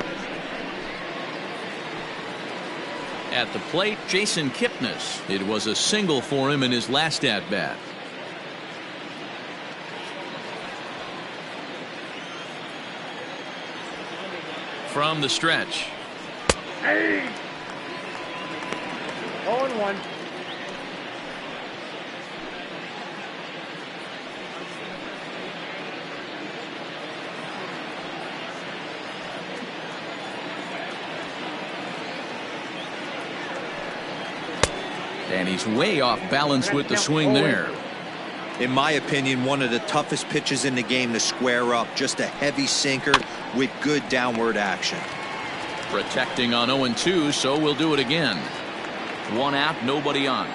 At the plate, Jason Kipnis. It was a single for him in his last at-bat. From the stretch. 0-1. And he's way off balance with the swing there. In my opinion, one of the toughest pitches in the game to square up. Just a heavy sinker with good downward action. Protecting on 0-2, so we'll do it again. 1 out, nobody on.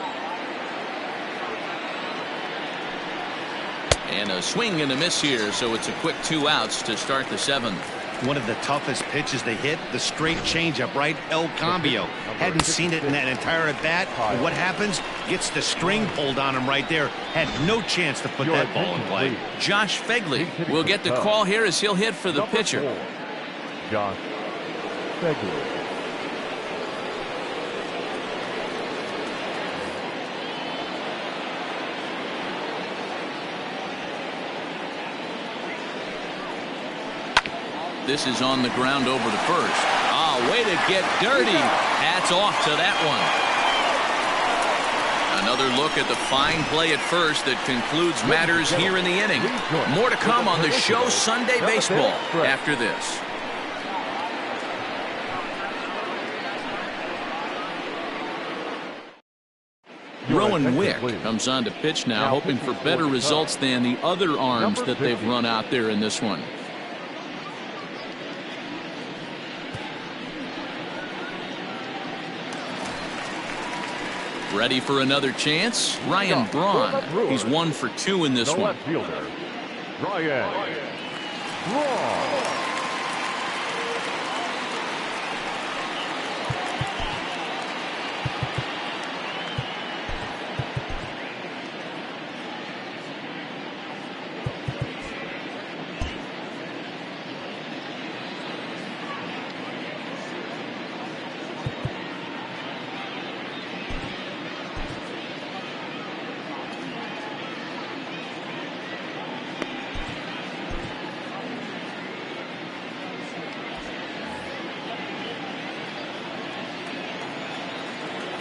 And a swing and a miss here, so it's a quick 2 outs to start the 7th. One of the toughest pitches they hit, the straight changeup, right? El Cambio. Hadn't seen it in that entire at bat. But what happens? Gets the string pulled on him right there. Had no chance to put that ball in play. Josh Fegley will get the call here as he'll hit for the pitcher. Josh Fegley. This is on the ground over to first. Ah, way to get dirty. Hats off to that one. Another look at the fine play at first that concludes matters here in the inning. More to come on the show Sunday Baseball after this. Rowan Wick comes on to pitch now, hoping for better results than the other arms that they've run out there in this one. Ready for another chance? Ryan Braun. He's 1 for 2 in this one. Left fielder, Ryan Braun.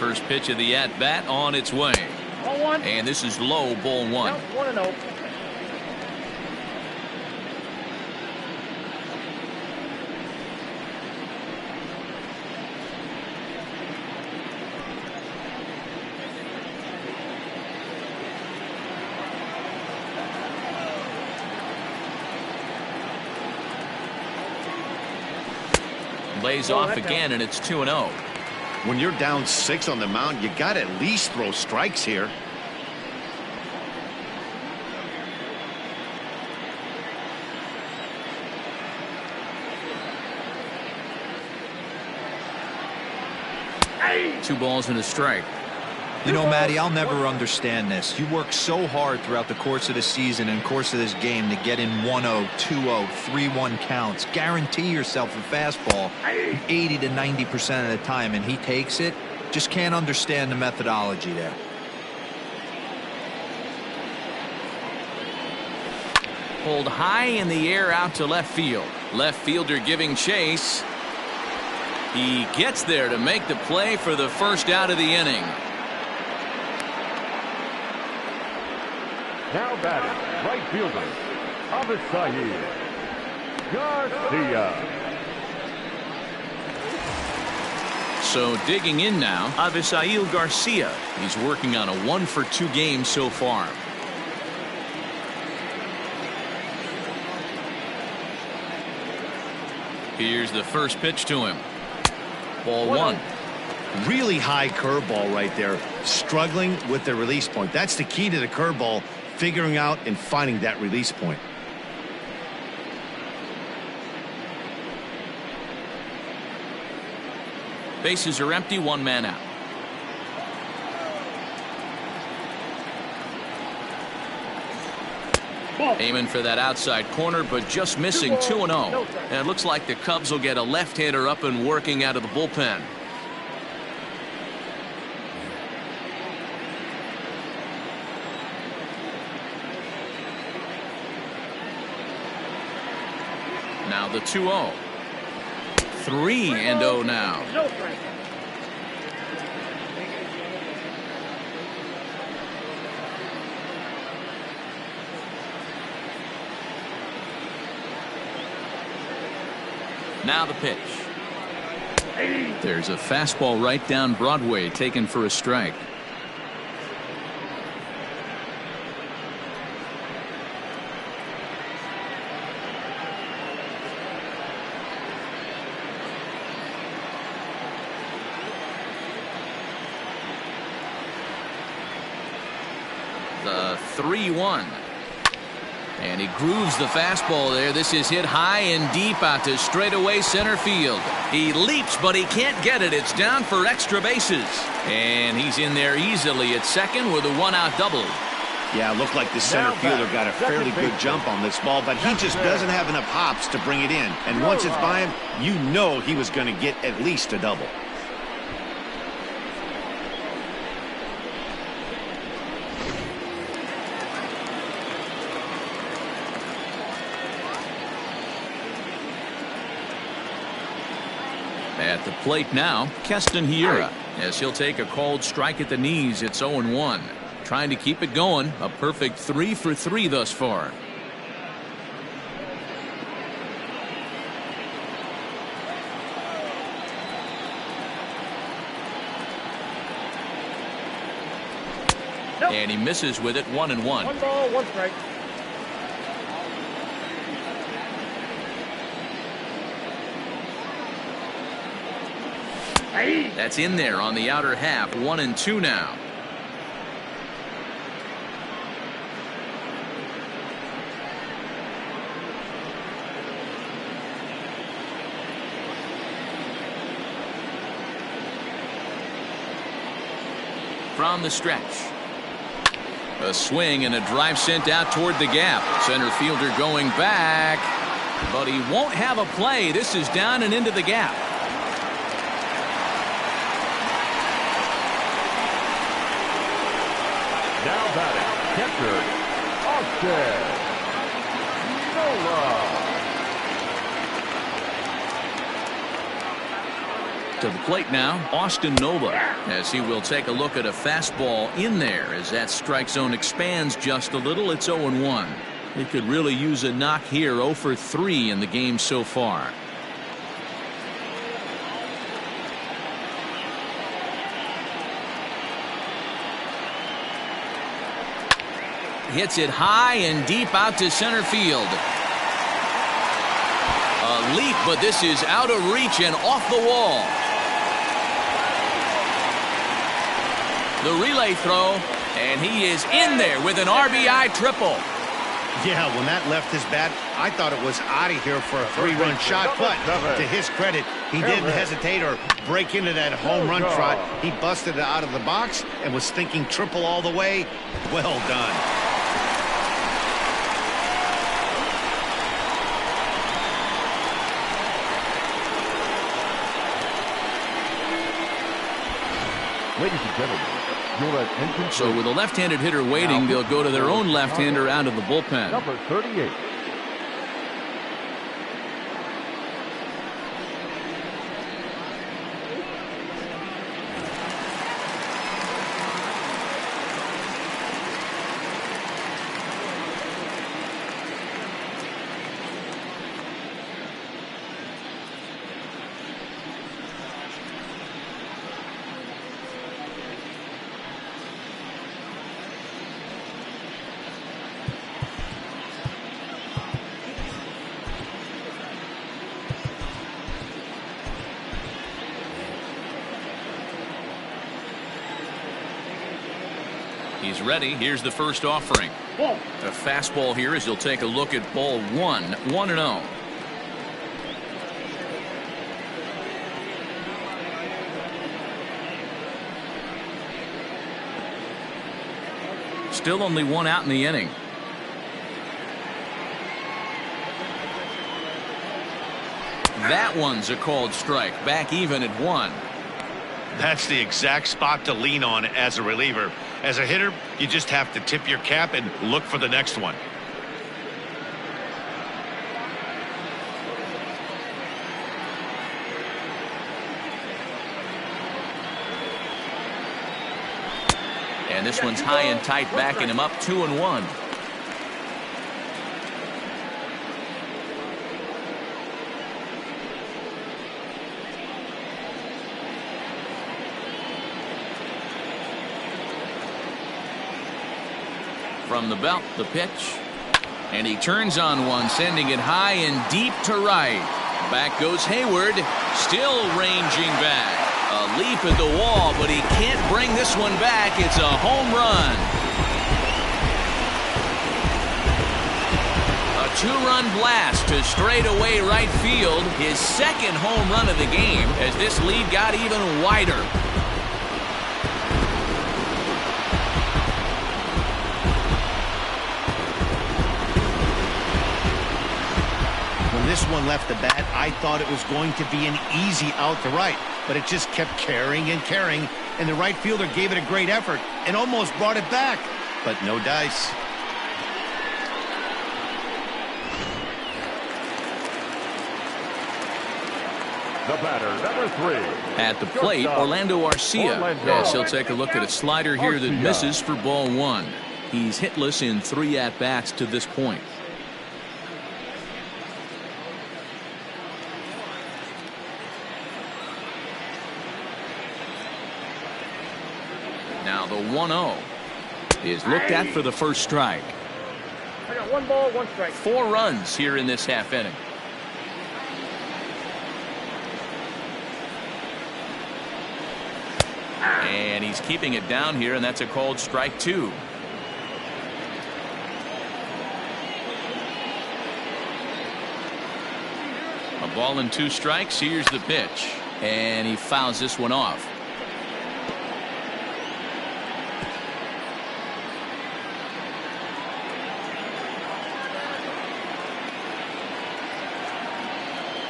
first pitch of the at-bat on its way. Ball one. And this is low, ball one. Count 1-0. Lays off again, and it's 2-0. When you're down 6 on the mound, you got to at least throw strikes here. Two balls and a strike. You know, Matty, I'll never understand this. You work so hard throughout the course of the season and course of this game to get in 1-0, 2-0, 3-1 counts. Guarantee yourself a fastball 80 to 90% of the time, and he takes it. Just can't understand the methodology there. Pulled high in the air out to left field. Left fielder giving chase. He gets there to make the play for the first out of the inning. Now batting, right fielder, AVISAIL, GARCIA. So digging in now, AVISAIL Garcia. He's working on a 1-for-2 game so far. Here's the first pitch to him. Ball one. Really high curveball right there. Struggling with the release point. That's the key to the curveball. Figuring out and finding that release point. Bases are empty, one man out. Aiming for that outside corner, but just missing 2-0. And it looks like the Cubs will get a left-hander up and working out of the bullpen. Now the 2-0. 3-0 now. Now the pitch. There's a fastball right down Broadway taken for a strike. The 3-1. And he grooves the fastball there. This is hit high and deep out to straightaway center field. He leaps, but he can't get it. It's down for extra bases. And he's in there easily at second with a one-out double. Yeah, it looked like the center fielder got a fairly good jump on this ball, but he just doesn't have enough hops to bring it in. And once it's by him, you know he was going to get at least a double. At the plate now, Keston Hiura, as he'll take a called strike at the knees. It's 0-1. Trying to keep it going. A perfect 3 for 3 thus far. And he misses with it. 1-1. 1 ball, 1 strike. That's in there on the outer half. 1-2 now. From the stretch. A swing and a drive sent out toward the gap. Center fielder going back, but he won't have a play. This is down and into the gap. Now batting, catcher, Austin. To the plate now, Austin Nova, as he will take a look at a fastball in there as that strike zone expands just a little. It's 0-1. He could really use a knock here. 0 for 3 in the game so far. Hits it high and deep out to center field. A leap, but this is out of reach and off the wall. The relay throw, and he is in there with an RBI triple. Yeah, when that left his bat, I thought it was out of here for a 3-run shot, but to his credit, he didn't hesitate or break into that home run trot. He busted it out of the box and was thinking triple all the way. Well done. Ladies and gentlemen, your attention. So with a left-handed hitter waiting, they'll go to their own left-hander out of the bullpen. Number 38. He's ready. Here's the first offering. A fastball here as he'll take a look at ball 1. 1-0. Still only one out in the inning. That one's a called strike. Back even at 1. That's the exact spot to lean on as a reliever. As a hitter, you just have to tip your cap and look for the next one. And this one's high and tight, backing him up. 2-1. From the belt, the pitch, and he turns on one, sending it high and deep to right. Back goes Hayward, still ranging back. A leap at the wall, but he can't bring this one back. It's a home run. A 2-run blast to straightaway right field. His second home run of the game as this lead got even wider. This one left the bat, I thought it was going to be an easy out to right, but it just kept carrying and carrying, and the right fielder gave it a great effort and almost brought it back, but no dice. The batter, number 3. At the plate, Orlando Arcia. Yes, he'll take a look at a slider here that misses for ball 1. He's hitless in 3 at-bats to this point. Now the 1-0 is looked at for the first strike. I got 1 ball, 1 strike. 4 runs here in this half inning. And he's keeping it down here, and that's a called strike 2. A ball and 2 strikes. Here's the pitch, and he fouls this one off.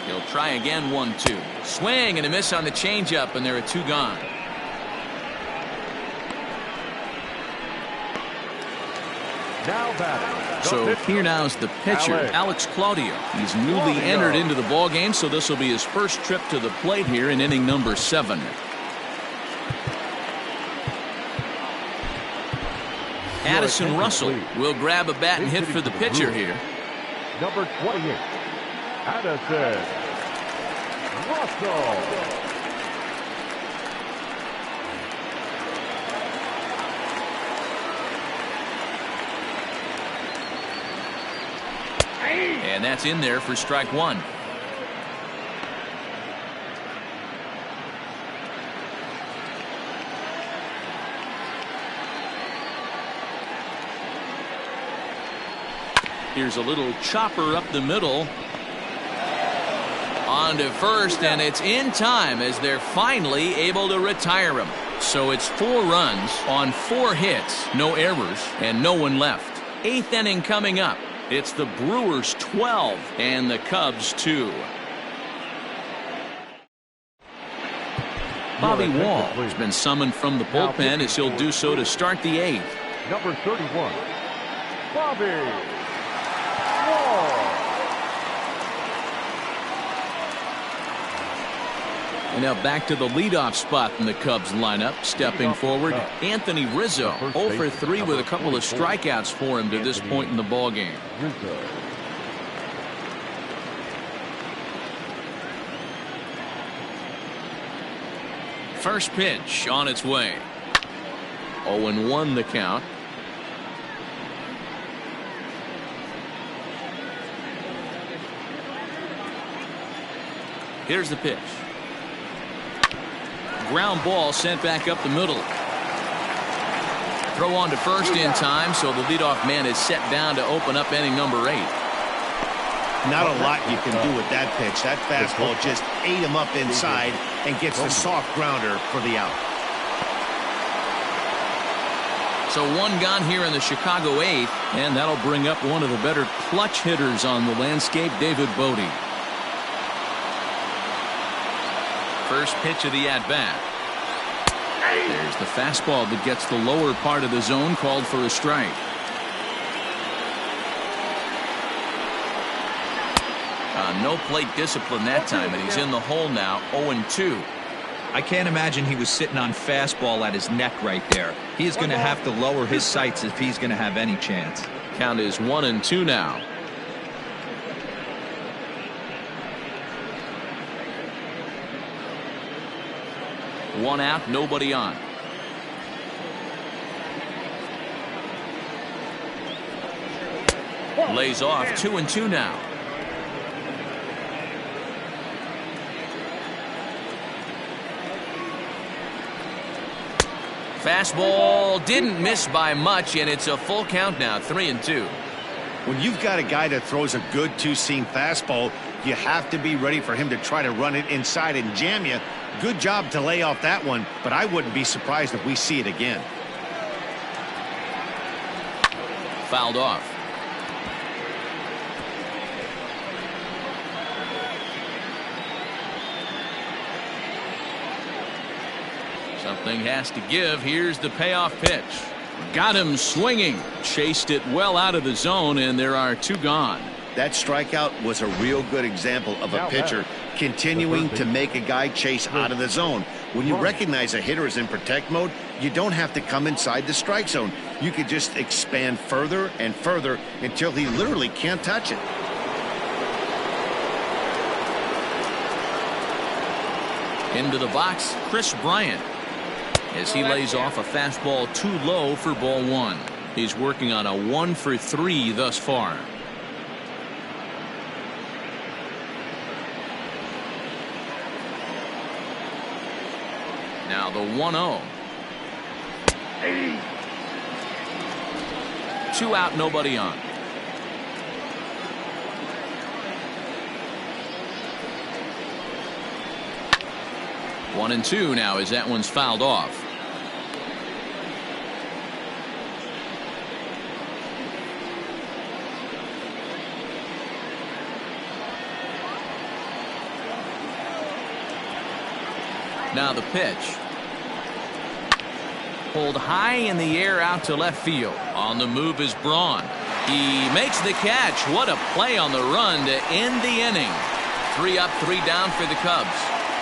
He'll try again. 1-2. Swing and a miss on the changeup, and there are 2 gone. Now batting. So here now is the pitcher, Alex Claudio. He's newly entered into the ball game, so this will be his first trip to the plate here in inning number 7. Addison Russell will grab a bat and hit for the pitcher here. Number 28, Addison Russell. And that's in there for strike 1. Here's a little chopper up the middle. On to first, and it's in time as they're finally able to retire him. So it's 4 runs on 4 hits, no errors, and no one left. 8th inning coming up. It's the Brewers 12 and the Cubs 2. Bobby Wall has been summoned from the bullpen as he'll do so to start the 8th. Number 31, Bobby Wall. And now back to the leadoff spot in the Cubs lineup. Stepping forward, Anthony Rizzo, 0 for 3 with a couple of strikeouts for him to this point in the ballgame. First pitch on its way. 0-1 the count. Here's the pitch. Ground ball sent back up the middle. Throw on to first in time, so the leadoff man is set down to open up inning number 8. Not a lot you can do with that pitch. That fastball just ate him up inside and gets the soft grounder for the out. So 1 gone here in the Chicago 8th, and that'll bring up one of the better clutch hitters on the landscape, David Bodie. First pitch of the at-bat. There's the fastball that gets the lower part of the zone, called for a strike. No plate discipline that time, and he's in the hole now, 0-2. I can't imagine he was sitting on fastball at his neck right there. He is going to have to lower his sights if he's going to have any chance. Count is 1-2 now. One out, nobody on. Lays off, 2-2 now. Fastball didn't miss by much, and it's a full count now, 3-2. When you've got a guy that throws a good 2-seam fastball, you have to be ready for him to try to run it inside and jam you. Good job to lay off that one, but I wouldn't be surprised if we see it again. Fouled off. Something has to give. Here's the payoff pitch. Got him swinging. Chased it well out of the zone, and there are 2 gone. That strikeout was a real good example of a pitcher continuing to make a guy chase out of the zone. When you recognize a hitter is in protect mode, you don't have to come inside the strike zone. You could just expand further and further until he literally can't touch it. Into the box, Chris Bryant, as he lays off a fastball too low for ball 1. He's working on a 1 for 3 thus far. Now the 1-0. 2 out, nobody on. One and 2 now as that one's fouled off. Now the pitch. pulled high in the air out to left field. On the move is Braun. He makes the catch. What a play on the run to end the inning. 3 up, 3 down for the Cubs.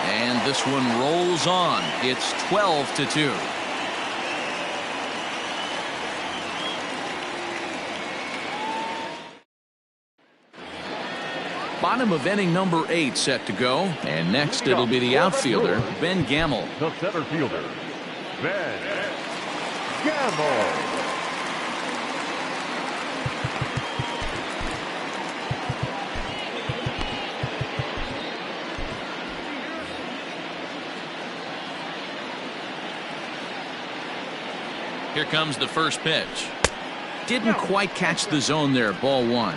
And this one rolls on. It's 12-2. Bottom of inning number 8 set to go. And next it'll be the outfielder, Ben Gamel. The center fielder, Ben Gamel. Here comes the first pitch. Didn't quite catch the zone there. Ball 1.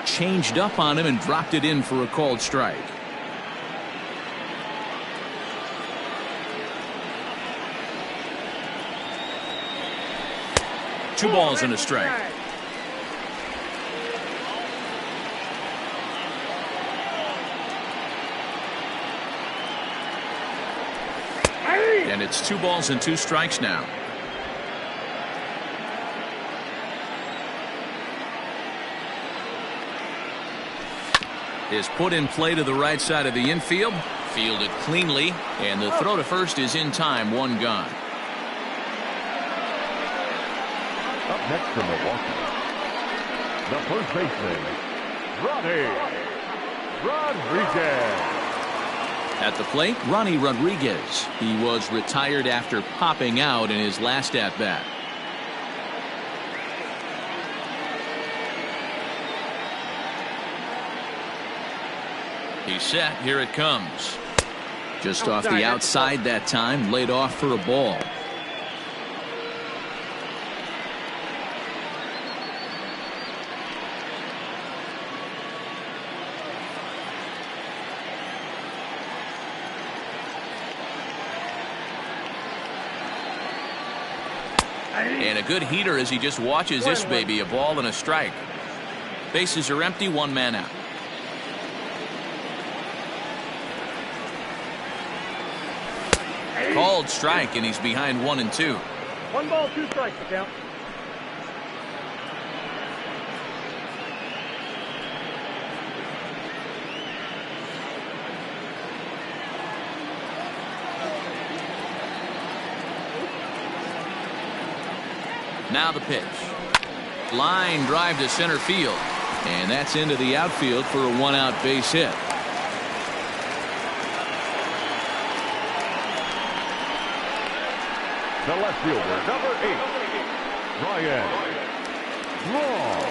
Changed up on him and dropped it in for a called strike. Two balls and a strike. And it's 2 balls and 2 strikes now. Is put in play to the right side of the infield. Fielded cleanly. And the throw to first is in time. 1 gone. Up next from Milwaukee, the first baseman, Ronnie Rodriguez. At the plate, Ronnie Rodriguez. He was retired after popping out in his last at-bat. He's set. Here it comes. Just off the outside that time. Laid off for a ball. And a good heater as he just watches this baby. A ball and a strike. Bases are empty. 1 man out. Called strike, and he's behind 1 and 2. 1 ball, 2 strikes to count. Now the pitch. Line drive to center field. And that's into the outfield for a 1-out base hit. The left fielder, number 8, Ryan Braun.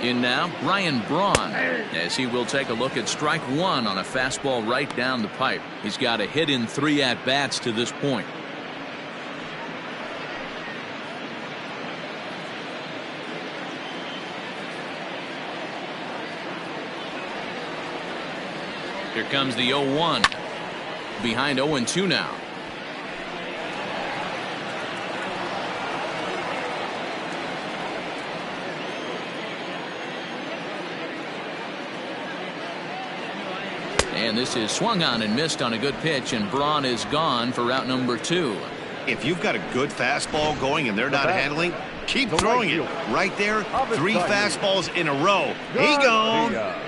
In now, Ryan Braun, as he will take a look at strike 1 on a fastball right down the pipe. He's got a hit in 3 at-bats to this point. Here comes the 0-1. Behind 0-2 now. And this is swung on and missed on a good pitch, and Braun is gone for out number 2. If you've got a good fastball going and they're not handling, keep throwing it. Right there, 3 fastballs in a row. He gone.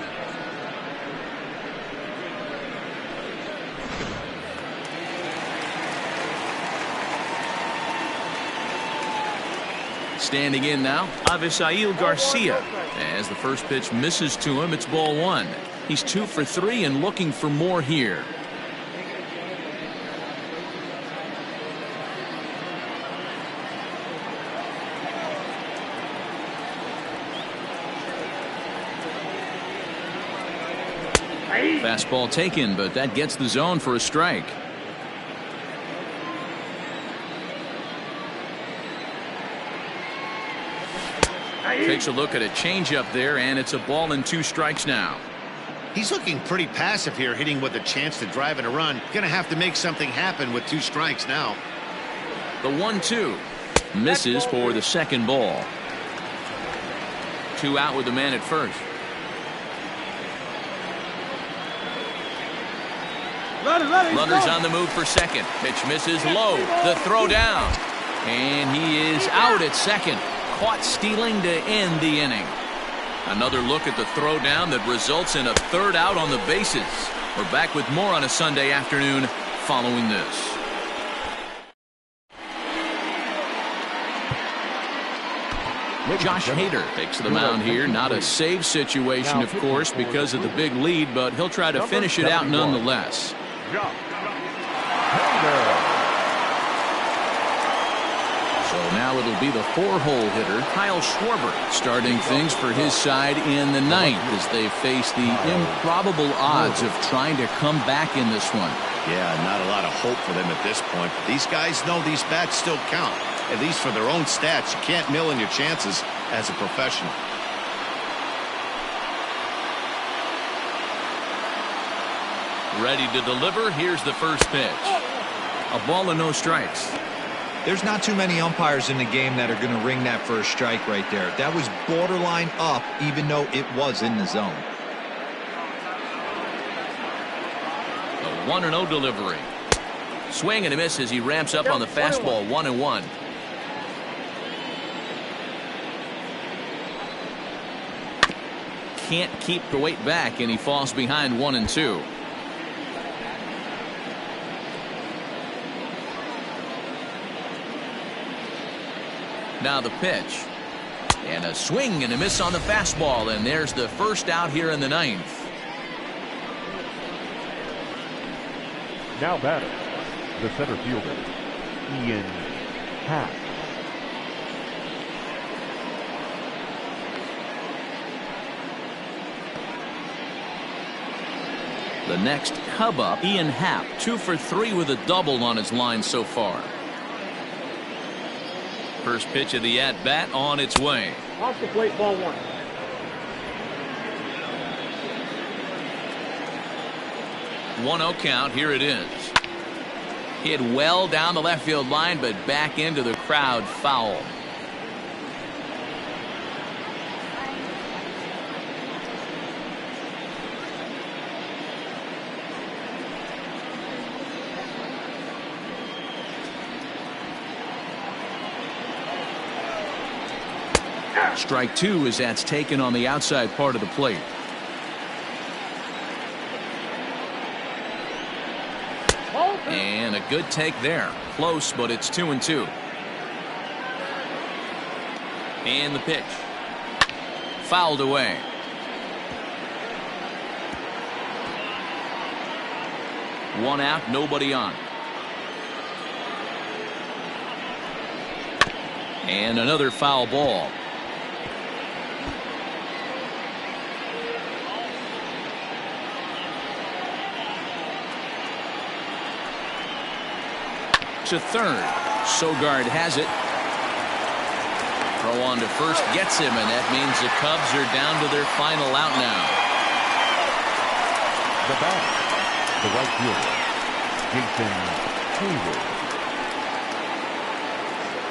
Standing in now, AVISAIL Garcia. As the first pitch misses to him, it's ball 1. He's 2 for 3 and looking for more here. Fastball taken, but that gets the zone for a strike. Takes a look at a changeup there, and it's a ball and 2 strikes now. He's looking pretty passive here, hitting with a chance to drive and a run. Gonna have to make something happen with 2 strikes now. The 1-2. Misses for the second ball. 2 out with the man at first. Runners on the move for second. Pitch misses low. The throw down. And he is out at second. Caught stealing to end the inning. Another look at the throw down that results in a third out on the bases. We're back with more on a Sunday afternoon following this. Josh Hader takes the mound here. Not a save situation, of course, because of the big lead, but he'll try to finish it out nonetheless. So now it'll be the 4-hole hitter, Kyle Schwarber, starting things for his side in the ninth as they face the improbable odds of trying to come back in this one. Yeah, not a lot of hope for them at this point. But these guys know these bats still count. At least for their own stats. You can't mill in your chances as a professional. Ready to deliver. Here's the first pitch. A ball and no strikes. There's not too many umpires in the game that are going to ring that for a strike right there. That was borderline up, even though it was in the zone. A 1-0 delivery. Swing and a miss as he ramps up on the fastball. 1-1. Can't keep the weight back, and he falls behind 1-2. Now the pitch. And a swing and a miss on the fastball, and there's the first out here in the ninth. Now batter, the center fielder, Ian Happ. The next Cub up, Ian Happ, 2 for 3 with a double on his line so far. First pitch of the at-bat on its way. Off the plate, ball 1. One-0 count. Here it is. Hit well down the left field line, but back into the crowd, foul. Strike 2 as that's taken on the outside part of the plate. And a good take there. Close, but it's 2-2. And the pitch. Fouled away. One out, nobody on. And another foul ball. To third. Sogard has it. Throw on to first, gets him, and that means the Cubs are down to their final out now. The batter, the right fielder, Jason Hayward.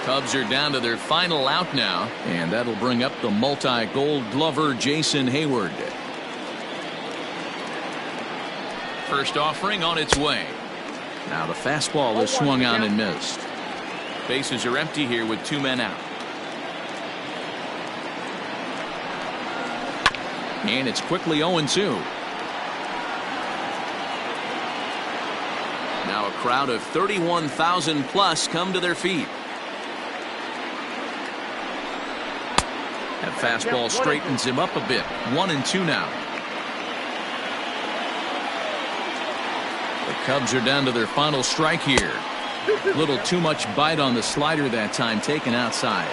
Cubs are down to their final out now, and that'll bring up the multi-gold glover Jason Hayward. First offering on its way. Now the fastball is swung on and missed. Bases are empty here with 2 men out. And it's quickly 0-2. Now a crowd of 31,000 plus come to their feet. That fastball straightens him up a bit. 1-2 now. The Cubs are down to their final strike here. A little too much bite on the slider that time, taken outside.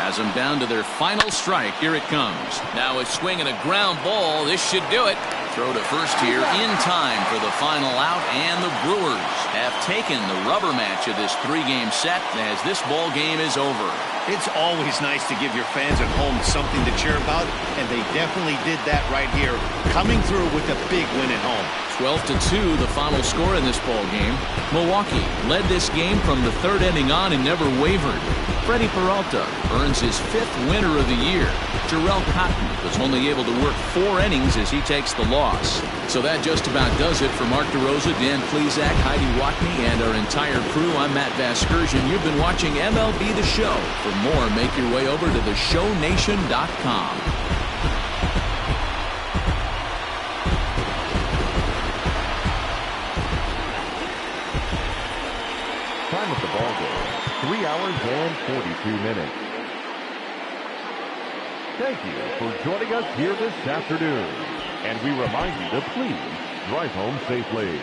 Has them down to their final strike. Here it comes. Now a swing and a ground ball. This should do it. Throw to first here in time for the final out, and the Brewers have taken the rubber match of this three-game set as this ball game is over. It's always nice to give your fans at home something to cheer about, and they definitely did that right here, coming through with a big win at home. 12-2 the final score in this ball game. Milwaukee led this game from the third inning on and never wavered. Freddie Peralta earns his 5th winner of the year. Jarrell Cotton was only able to work 4 innings as he takes the loss. So that just about does it for Mark DeRosa, Dan Plesac, Heidi Watney, and our entire crew. I'm Matt Vasgersian. You've been watching MLB The Show. For more, make your way over to theshownation.com. Time of the ball game, 3 hours and 42 minutes. Thank you for joining us here this afternoon. And we remind you to please drive home safely.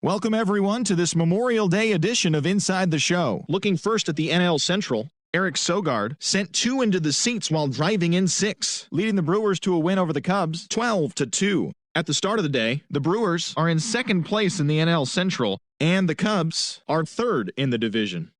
Welcome, everyone, to this Memorial Day edition of Inside the Show. Looking first at the NL Central, Eric Sogard sent 2 into the seats while driving in 6, leading the Brewers to a win over the Cubs, 12-2. At the start of the day, the Brewers are in 2nd place in the NL Central, and the Cubs are 3rd in the division.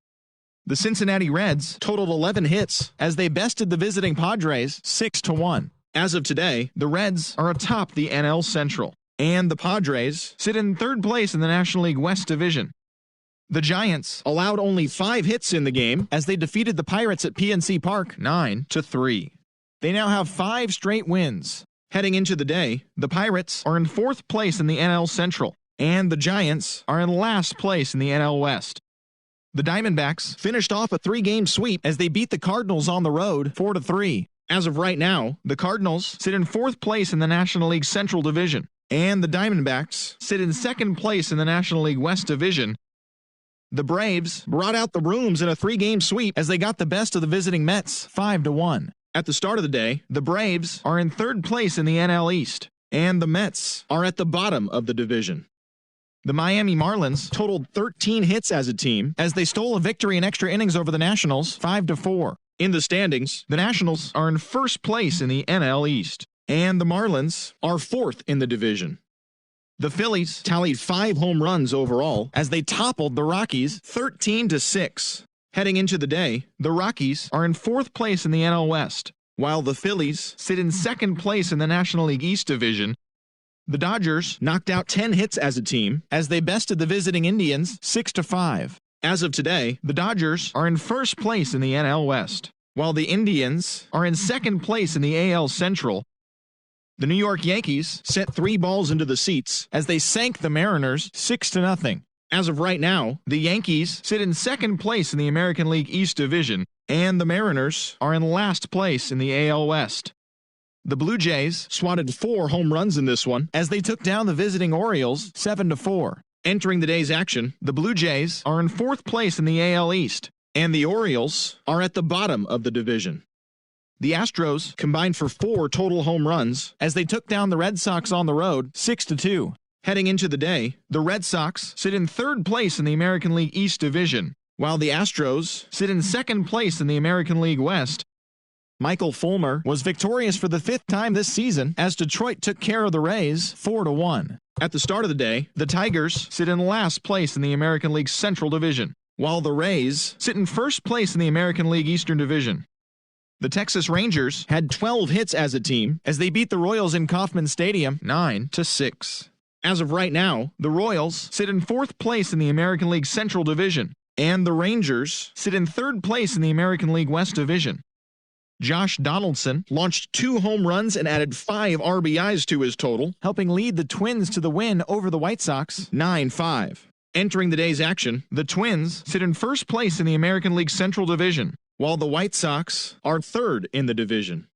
The Cincinnati Reds totaled 11 hits as they bested the visiting Padres 6-1. As of today, the Reds are atop the NL Central, and the Padres sit in 3rd place in the National League West Division. The Giants allowed only 5 hits in the game as they defeated the Pirates at PNC Park 9-3. They now have 5 straight wins. Heading into the day, the Pirates are in 4th place in the NL Central, and the Giants are in last place in the NL West. The Diamondbacks finished off a 3-game sweep as they beat the Cardinals on the road 4-3. As of right now, the Cardinals sit in 4th place in the National League Central Division, and the Diamondbacks sit in 2nd place in the National League West Division. The Braves brought out the rooms in a 3-game sweep as they got the best of the visiting Mets 5-1. At the start of the day, the Braves are in 3rd place in the NL East, and the Mets are at the bottom of the division. The Miami Marlins totaled 13 hits as a team as they stole a victory in extra innings over the Nationals 5-4. In the standings, the Nationals are in 1st place in the NL East, and the Marlins are 4th in the division. The Phillies tallied 5 home runs overall as they toppled the Rockies 13-6. Heading into the day, the Rockies are in 4th place in the NL West, while the Phillies sit in 2nd place in the National League East Division. The Dodgers knocked out 10 hits as a team as they bested the visiting Indians 6-5. As of today, the Dodgers are in 1st place in the NL West, while the Indians are in 2nd place in the AL Central. The New York Yankees sent 3 balls into the seats as they sank the Mariners 6-0. As of right now, the Yankees sit in 2nd place in the American League East Division, and the Mariners are in last place in the AL West. The Blue Jays swatted 4 home runs in this one as they took down the visiting Orioles 7-4. Entering the day's action, the Blue Jays are in 4th place in the AL East, and the Orioles are at the bottom of the division. The Astros combined for 4 total home runs as they took down the Red Sox on the road 6-2. Heading into the day, the Red Sox sit in 3rd place in the American League East Division, while the Astros sit in 2nd place in the American League West. Michael Fulmer was victorious for the 5th time this season as Detroit took care of the Rays 4-1. At the start of the day, the Tigers sit in last place in the American League Central Division, while the Rays sit in 1st place in the American League Eastern Division. The Texas Rangers had 12 hits as a team as they beat the Royals in Kauffman Stadium 9-6. As of right now, the Royals sit in 4th place in the American League Central Division, and the Rangers sit in 3rd place in the American League West Division. Josh Donaldson launched 2 home runs and added 5 RBIs to his total, helping lead the Twins to the win over the White Sox 9-5. Entering the day's action, the Twins sit in 1st place in the American League Central Division, while the White Sox are 3rd in the division.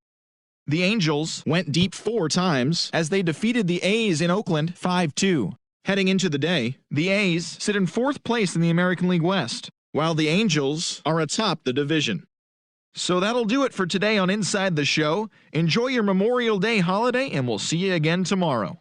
The Angels went deep 4 times as they defeated the A's in Oakland 5-2. Heading into the day, the A's sit in 4th place in the American League West, while the Angels are atop the division. So that'll do it for today on Inside the Show. Enjoy your Memorial Day holiday, and we'll see you again tomorrow.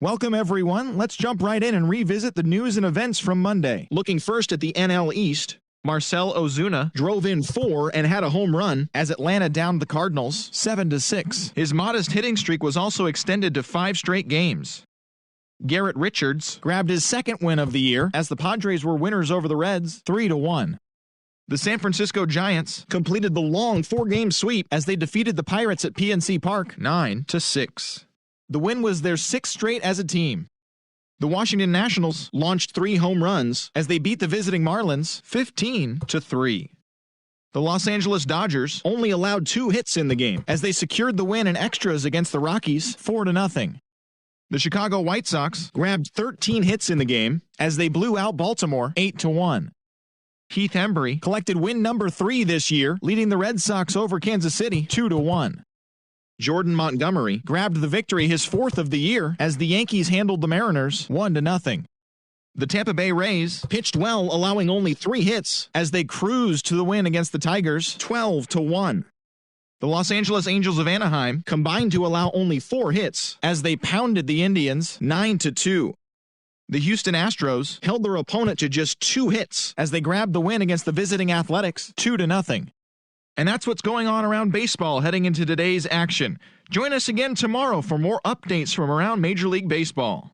Welcome, everyone. Let's jump right in and revisit the news and events from Monday. Looking first at the NL East, Marcell Ozuna drove in 4 and had a home run as Atlanta downed the Cardinals 7-6. His modest hitting streak was also extended to 5 straight games. Garrett Richards grabbed his 2nd win of the year as the Padres were winners over the Reds 3-1. The San Francisco Giants completed the long 4-game sweep as they defeated the Pirates at PNC Park 9-6. The win was their 6th straight as a team. The Washington Nationals launched 3 home runs as they beat the visiting Marlins 15-3. The Los Angeles Dodgers only allowed 2 hits in the game as they secured the win in extras against the Rockies 4-0. The Chicago White Sox grabbed 13 hits in the game as they blew out Baltimore 8-1. Heath Hembree collected win number 3 this year, leading the Red Sox over Kansas City 2-1. Jordan Montgomery grabbed the victory, his 4th of the year, as the Yankees handled the Mariners 1-0. The Tampa Bay Rays pitched well, allowing only 3 hits as they cruised to the win against the Tigers 12-1. The Los Angeles Angels of Anaheim combined to allow only 4 hits as they pounded the Indians 9-2. The Houston Astros held their opponent to just 2 hits as they grabbed the win against the visiting Athletics 2-0. And that's what's going on around baseball heading into today's action. Join us again tomorrow for more updates from around Major League Baseball.